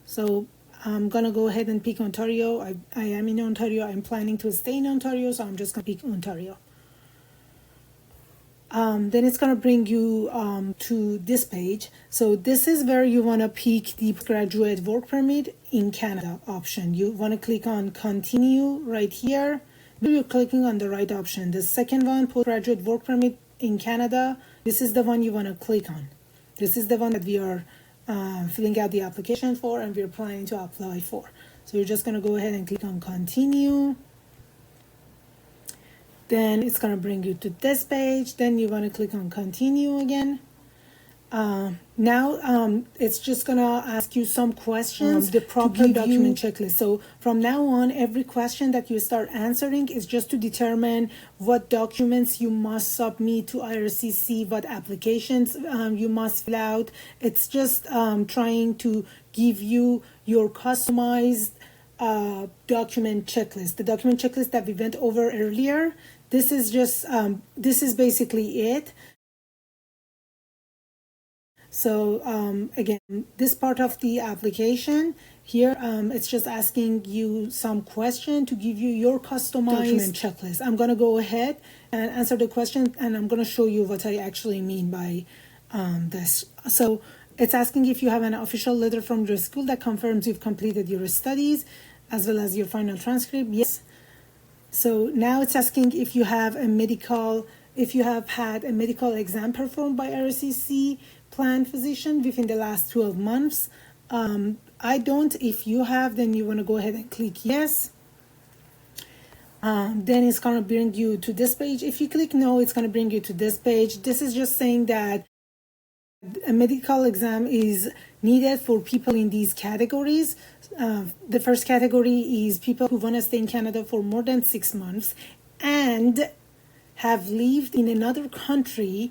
So I'm going to go ahead and pick Ontario. I am in Ontario. I'm planning to stay in Ontario, so I'm just going to pick Ontario. Then it's going to bring you to this page. So this is where you want to pick the graduate work permit in Canada option. You want to click on continue right here. You're clicking on the right option. The second one, postgraduate work permit in Canada, this is the one you want to click on. This is the one that we are filling out the application for and we're planning to apply for. So you're just going to go ahead and click on continue. Then it's going to bring you to this page. Then you want to click on continue again. Now it's just going to ask you some questions, the proper document checklist. So from now on, every question that you start answering is just to determine what documents you must submit to IRCC, what applications you must fill out. It's just trying to give you your customized document checklist. The document checklist that we went over earlier, this is just, this is basically it. So again, this part of the application here, it's just asking you some question to give you your customized document checklist. I'm going to go ahead and answer the question, and I'm going to show you what I actually mean by this. So it's asking if you have an official letter from your school that confirms you've completed your studies as well as your final transcript. Yes. So now it's asking if you have a medical, if you have had a medical exam performed by IRCC planned physician within the last 12 months. I don't. If you have, then you want to go ahead and click yes. Then it's going to bring you to this page. If you click no, it's going to bring you to this page. This is just saying that a medical exam is needed for people in these categories. The first category is people who want to stay in Canada for more than 6 months and have lived in another country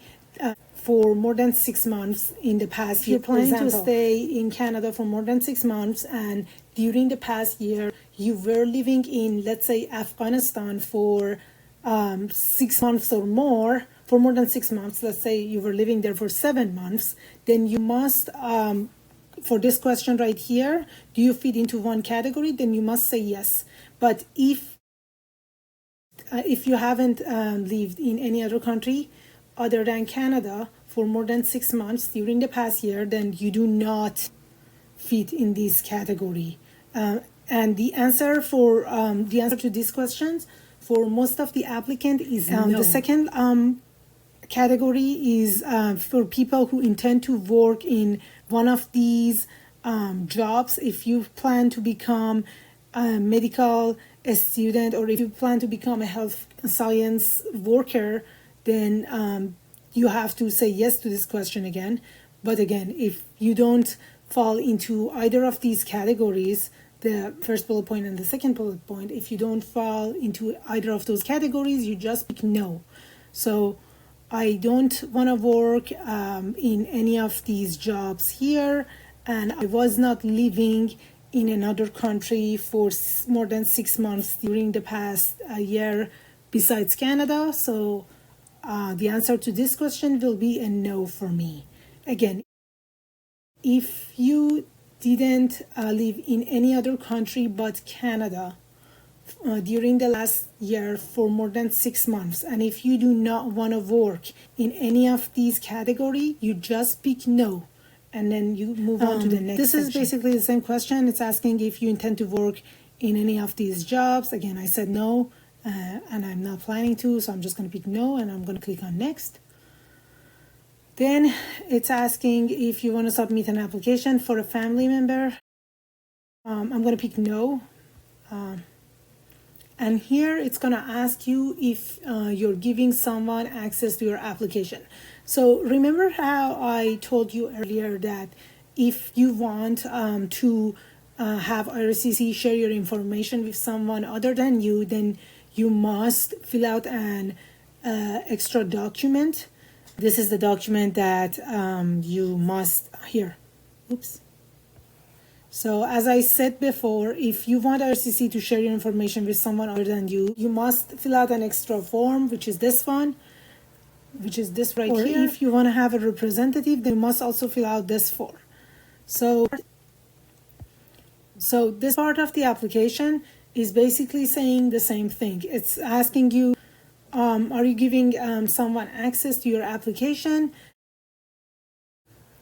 for more than 6 months in the past year. If you're planning to stay in Canada for more than 6 months and during the past year you were living in, let's say, Afghanistan for 6 months or more, for more than 6 months, let's say you were living there for 7 months, then you must, for this question right here, do you fit into one category? Then you must say yes. But if you haven't lived in any other country other than Canada for more than 6 months during the past year, then you do not fit in this category. And the answer to these questions for most of the applicant is no. The second category is for people who intend to work in one of these jobs. If you plan to become a medical student, or if you plan to become a health science worker, then you have to say yes to this question again. But again, if you don't fall into either of these categories, the first bullet point and the second bullet point, if you don't fall into either of those categories, you just pick no. So I don't want to work in any of these jobs here, and I was not living in another country for more than 6 months during the past year besides Canada. So the answer to this question will be a no for me. Again, if you didn't live in any other country but Canada during the last year for more than 6 months, and if you do not want to work in any of these categories, you just pick no, and then you move on to the next section. Is basically the same question. It's asking if you intend to work in any of these jobs. Again, I said no, and I'm not planning to, so I'm just going to pick no, and I'm going to click on next. Then it's asking if you want to submit an application for a family member. I'm going to pick no. And here it's going to ask you if you're giving someone access to your application. So remember how I told you earlier that if you want to have IRCC share your information with someone other than you, then you must fill out an extra document. This is the document that you must, here, oops. So as I said before, if you want IRCC to share your information with someone other than you, you must fill out an extra form, which is this one, which is this right here. Or if you want to have a representative, then you must also fill out this form. So this part of the application is basically saying the same thing. It's asking you, are you giving someone access to your application?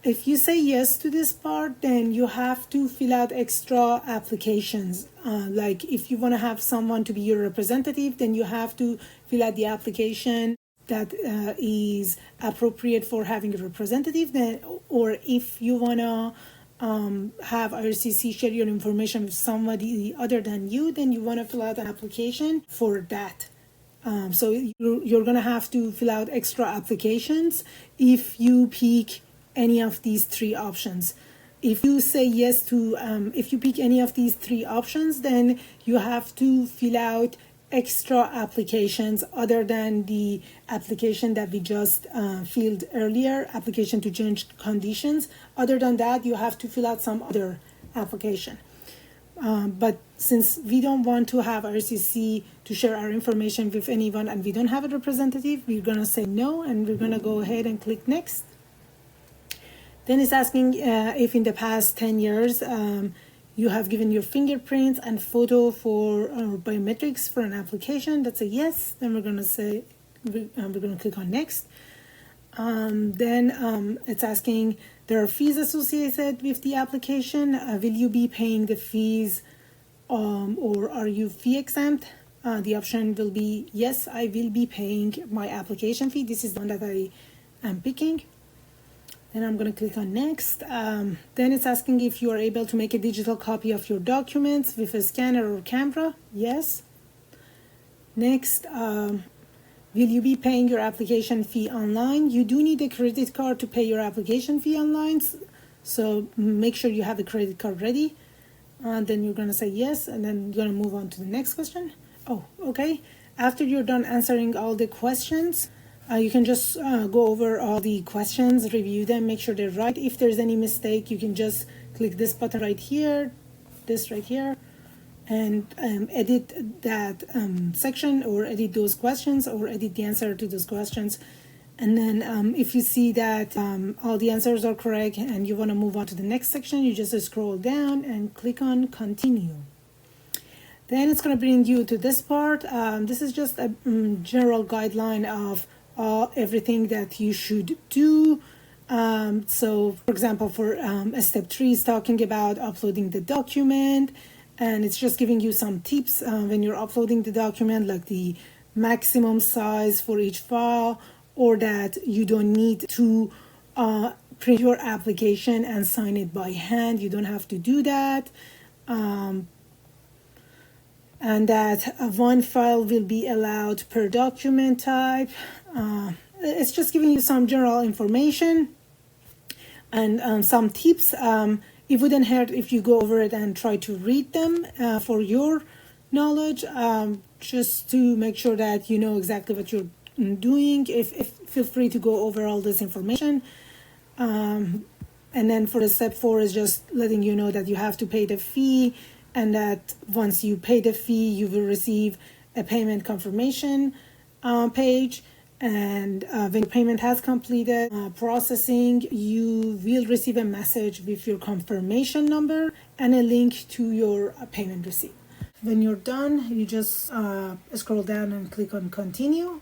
If you say yes to this part, then you have to fill out extra applications. Like if you want to have someone to be your representative, then you have to fill out the application that is appropriate for having a representative. Then, or if you want to have IRCC share your information with somebody other than you, then you want to fill out an application for that. So you're going to have to fill out extra applications if you pick any of these three options. If you say yes to, if you pick any of these three options, then you have to fill out extra applications other than the application that we just filled earlier, application to change conditions. Other than that, you have to fill out some other application. But since we don't want to have RCC to share our information with anyone and we don't have a representative, we're going to say no, and we're going to go ahead and click next. Then it's asking if in the past 10 years you have given your fingerprints and photo for biometrics for an application. That's a yes. Then we're going to say, we're going to click on next. Then it's asking, there are fees associated with the application. Will you be paying the fees or are you fee exempt? The option will be yes, I will be paying my application fee. This is the one that I am picking. Then I'm going to click on next. Then it's asking if you are able to make a digital copy of your documents with a scanner or camera. Yes. Next, will you be paying your application fee online? You do need a credit card to pay your application fee online, so make sure you have the credit card ready. And then you're going to say yes, and then you're going to move on to the next question. Oh, okay. After you're done answering all the questions, You can just go over all the questions, review them, make sure they're right. If there's any mistake, you can just click this button right here, this right here, and edit that section, or edit those questions, or edit the answer to those questions. And then if you see that all the answers are correct and you want to move on to the next section, you just scroll down and click on continue. Then it's going to bring you to this part. This is just a general guideline of everything that you should do. So for example, for step 3 is talking about uploading the document, and it's just giving you some tips when you're uploading the document, like the maximum size for each file, or that you don't need to print your application and sign it by hand. You don't have to do that. And that one file will be allowed per document type. It's just giving you some general information and some tips. It wouldn't hurt if you go over it and try to read them for your knowledge, just to make sure that you know exactly what you're doing. If feel free to go over all this information. And then for the step 4 is just letting you know that you have to pay the fee, and that once you pay the fee, you will receive a payment confirmation page. And when payment has completed processing, you will receive a message with your confirmation number and a link to your payment receipt. When you're done, you just scroll down and click on continue.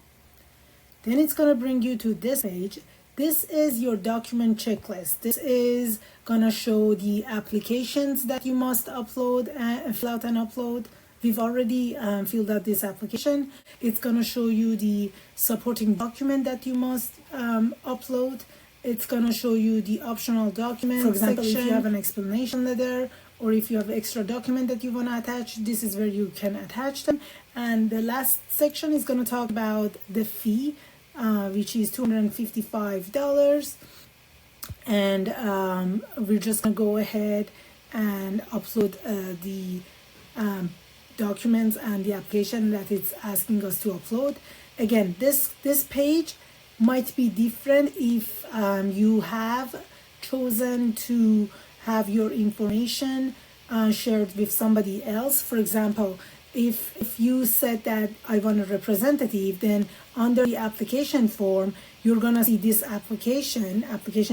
Then it's going to bring you to this page. This is your document checklist. This is going to show the applications that you must upload and fill out and upload. We've already filled out this application. It's going to show you the supporting document that you must upload. It's going to show you the optional document. For example, section. If you have an explanation letter, or if you have extra document that you want to attach, this is where you can attach them. And the last section is going to talk about the fee, which is $255. And we're just going to go ahead and upload the documents and the application that it's asking us to upload. Again, this page might be different if you have chosen to have your information shared with somebody else. For example, if you said that I want a representative, then under the application form, you're gonna see this application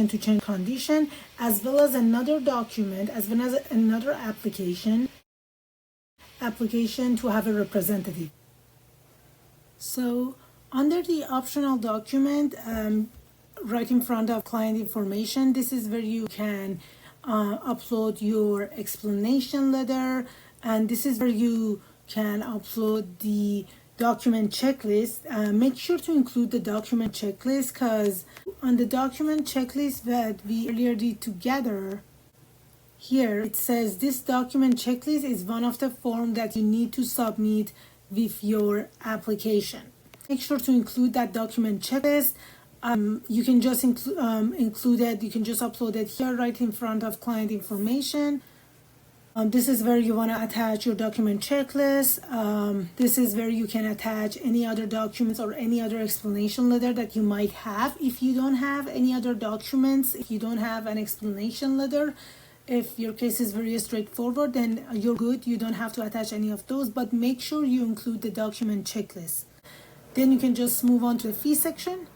to change condition, as well as another document, as well as another application to have a representative. So under the optional document, right in front of client information, this is where you can upload your explanation letter, and this is where you can upload the document checklist. Make sure to include the document checklist, because on the document checklist that we earlier did together, here it says this document checklist is one of the forms that you need to submit with your application. Make sure to include that document checklist. You can just include it, you can just upload it here right in front of client information. This is where you want to attach your document checklist. This is where you can attach any other documents or any other explanation letter that you might have. If you don't have any other documents, if you don't have an explanation letter, if your case is very straightforward, then you're good. You don't have to attach any of those, but make sure you include the document checklist. Then you can just move on to the fee section.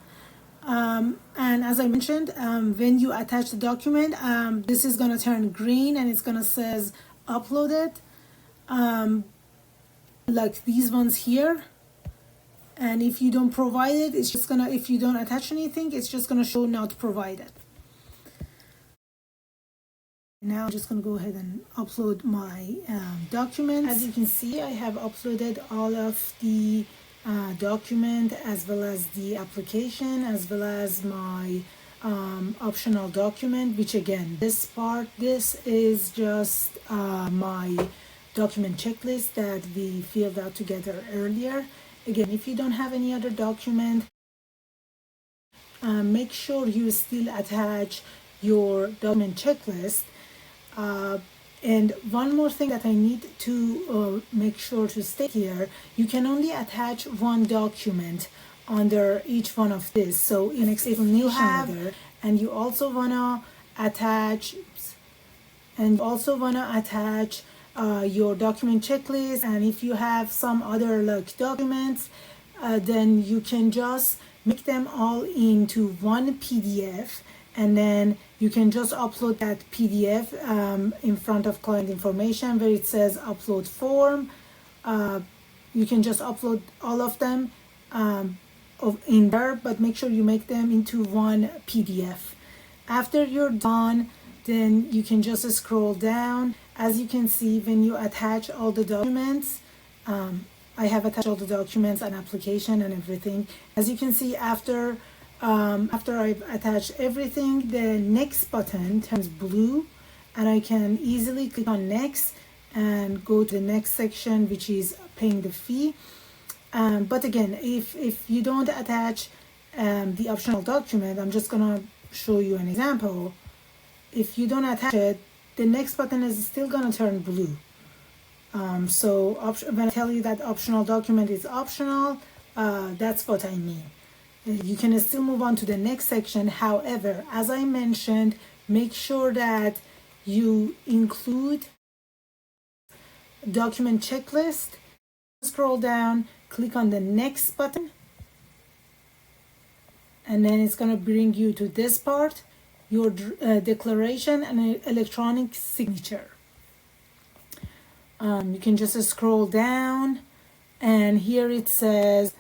And as I mentioned, when you attach the document, this is going to turn green and it's going to says uploaded, like these ones here. And if you don't provide it, it's just gonna, if you don't attach anything, it's just gonna show not provided. Now I'm just gonna go ahead and upload my documents. As you can see, I have uploaded all of the document, as well as the application, as well as my optional document, which again, this is just my document checklist that we filled out together earlier. Again, if you don't have any other document, make sure you still attach your document checklist. And one more thing that I need to make sure to state here, you can only attach one document under each one of this. So in explanation you have there, and you also want to attach your document checklist, and if you have some other like documents, then you can just make them all into one PDF, and then you can just upload that PDF in front of client information where it says upload form. You can just upload all of them in there, but make sure you make them into one PDF. After you're done, then you can just scroll down. As you can see, when you attach all the documents, I have attached all the documents and application and everything. As you can see, after I've attached everything, the next button turns blue, and I can easily click on next and go to the next section, which is paying the fee. But again, if you don't attach the optional document, I'm just gonna show you an example. If you don't attach it, the next button is still gonna turn blue. So when I tell you that optional document is optional, that's what I mean. You can still move on to the next section. However, as I mentioned, make sure that you include document checklist. Scroll down, click on the next button, and then it's going to bring you to this part, your declaration and electronic signature. You can just scroll down, and here it says,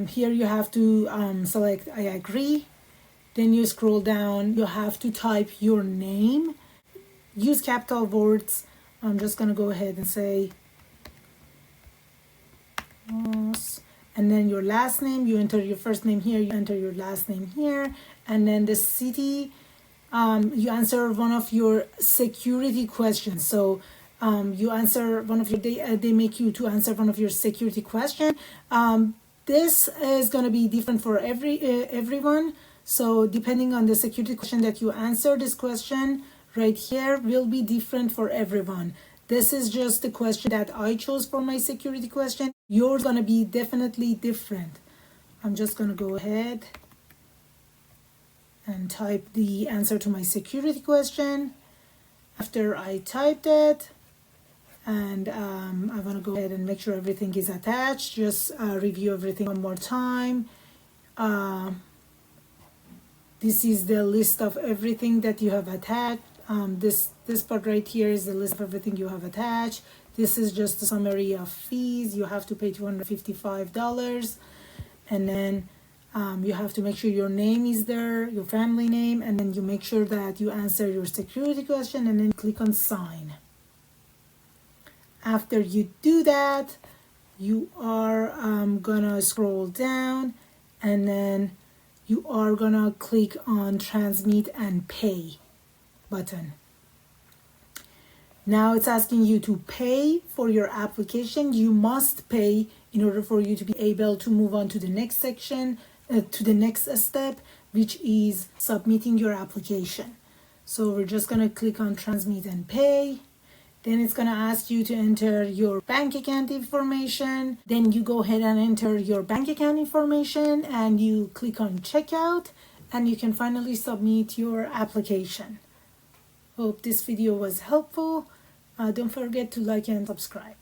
here you have to select I agree. Then you scroll down, you have to type your name, use capital words. I'm just going to go ahead and say, and then your last name, you enter your first name here, you enter your last name here, and then the city, you answer one of your security questions. So you answer one of your, they make you to answer one of your security questions. This is going to be different for everyone. So depending on the security question that you answer, this question right here will be different for everyone. This is just the question that I chose for my security question. Yours gonna be definitely different. I'm just gonna go ahead and type the answer to my security question. After I typed it, and I want to go ahead and make sure everything is attached. Just review everything one more time. This is the list of everything that you have attached. This part right here is the list of everything you have attached. This is just a summary of fees. You have to pay $255, and then you have to make sure your name is there, your family name, and then you make sure that you answer your security question, and then click on sign. After you do that, you are gonna scroll down, and then you are gonna click on transmit and pay button. Now it's asking you to pay for your application. You must pay in order for you to be able to move on to the next section, to the next step, which is submitting your application. So we're just gonna click on transmit and pay. Then it's gonna ask you to enter your bank account information. Then you go ahead and enter your bank account information, and you click on checkout, and you can finally submit your application. Hope this video was helpful. Don't forget to like and subscribe.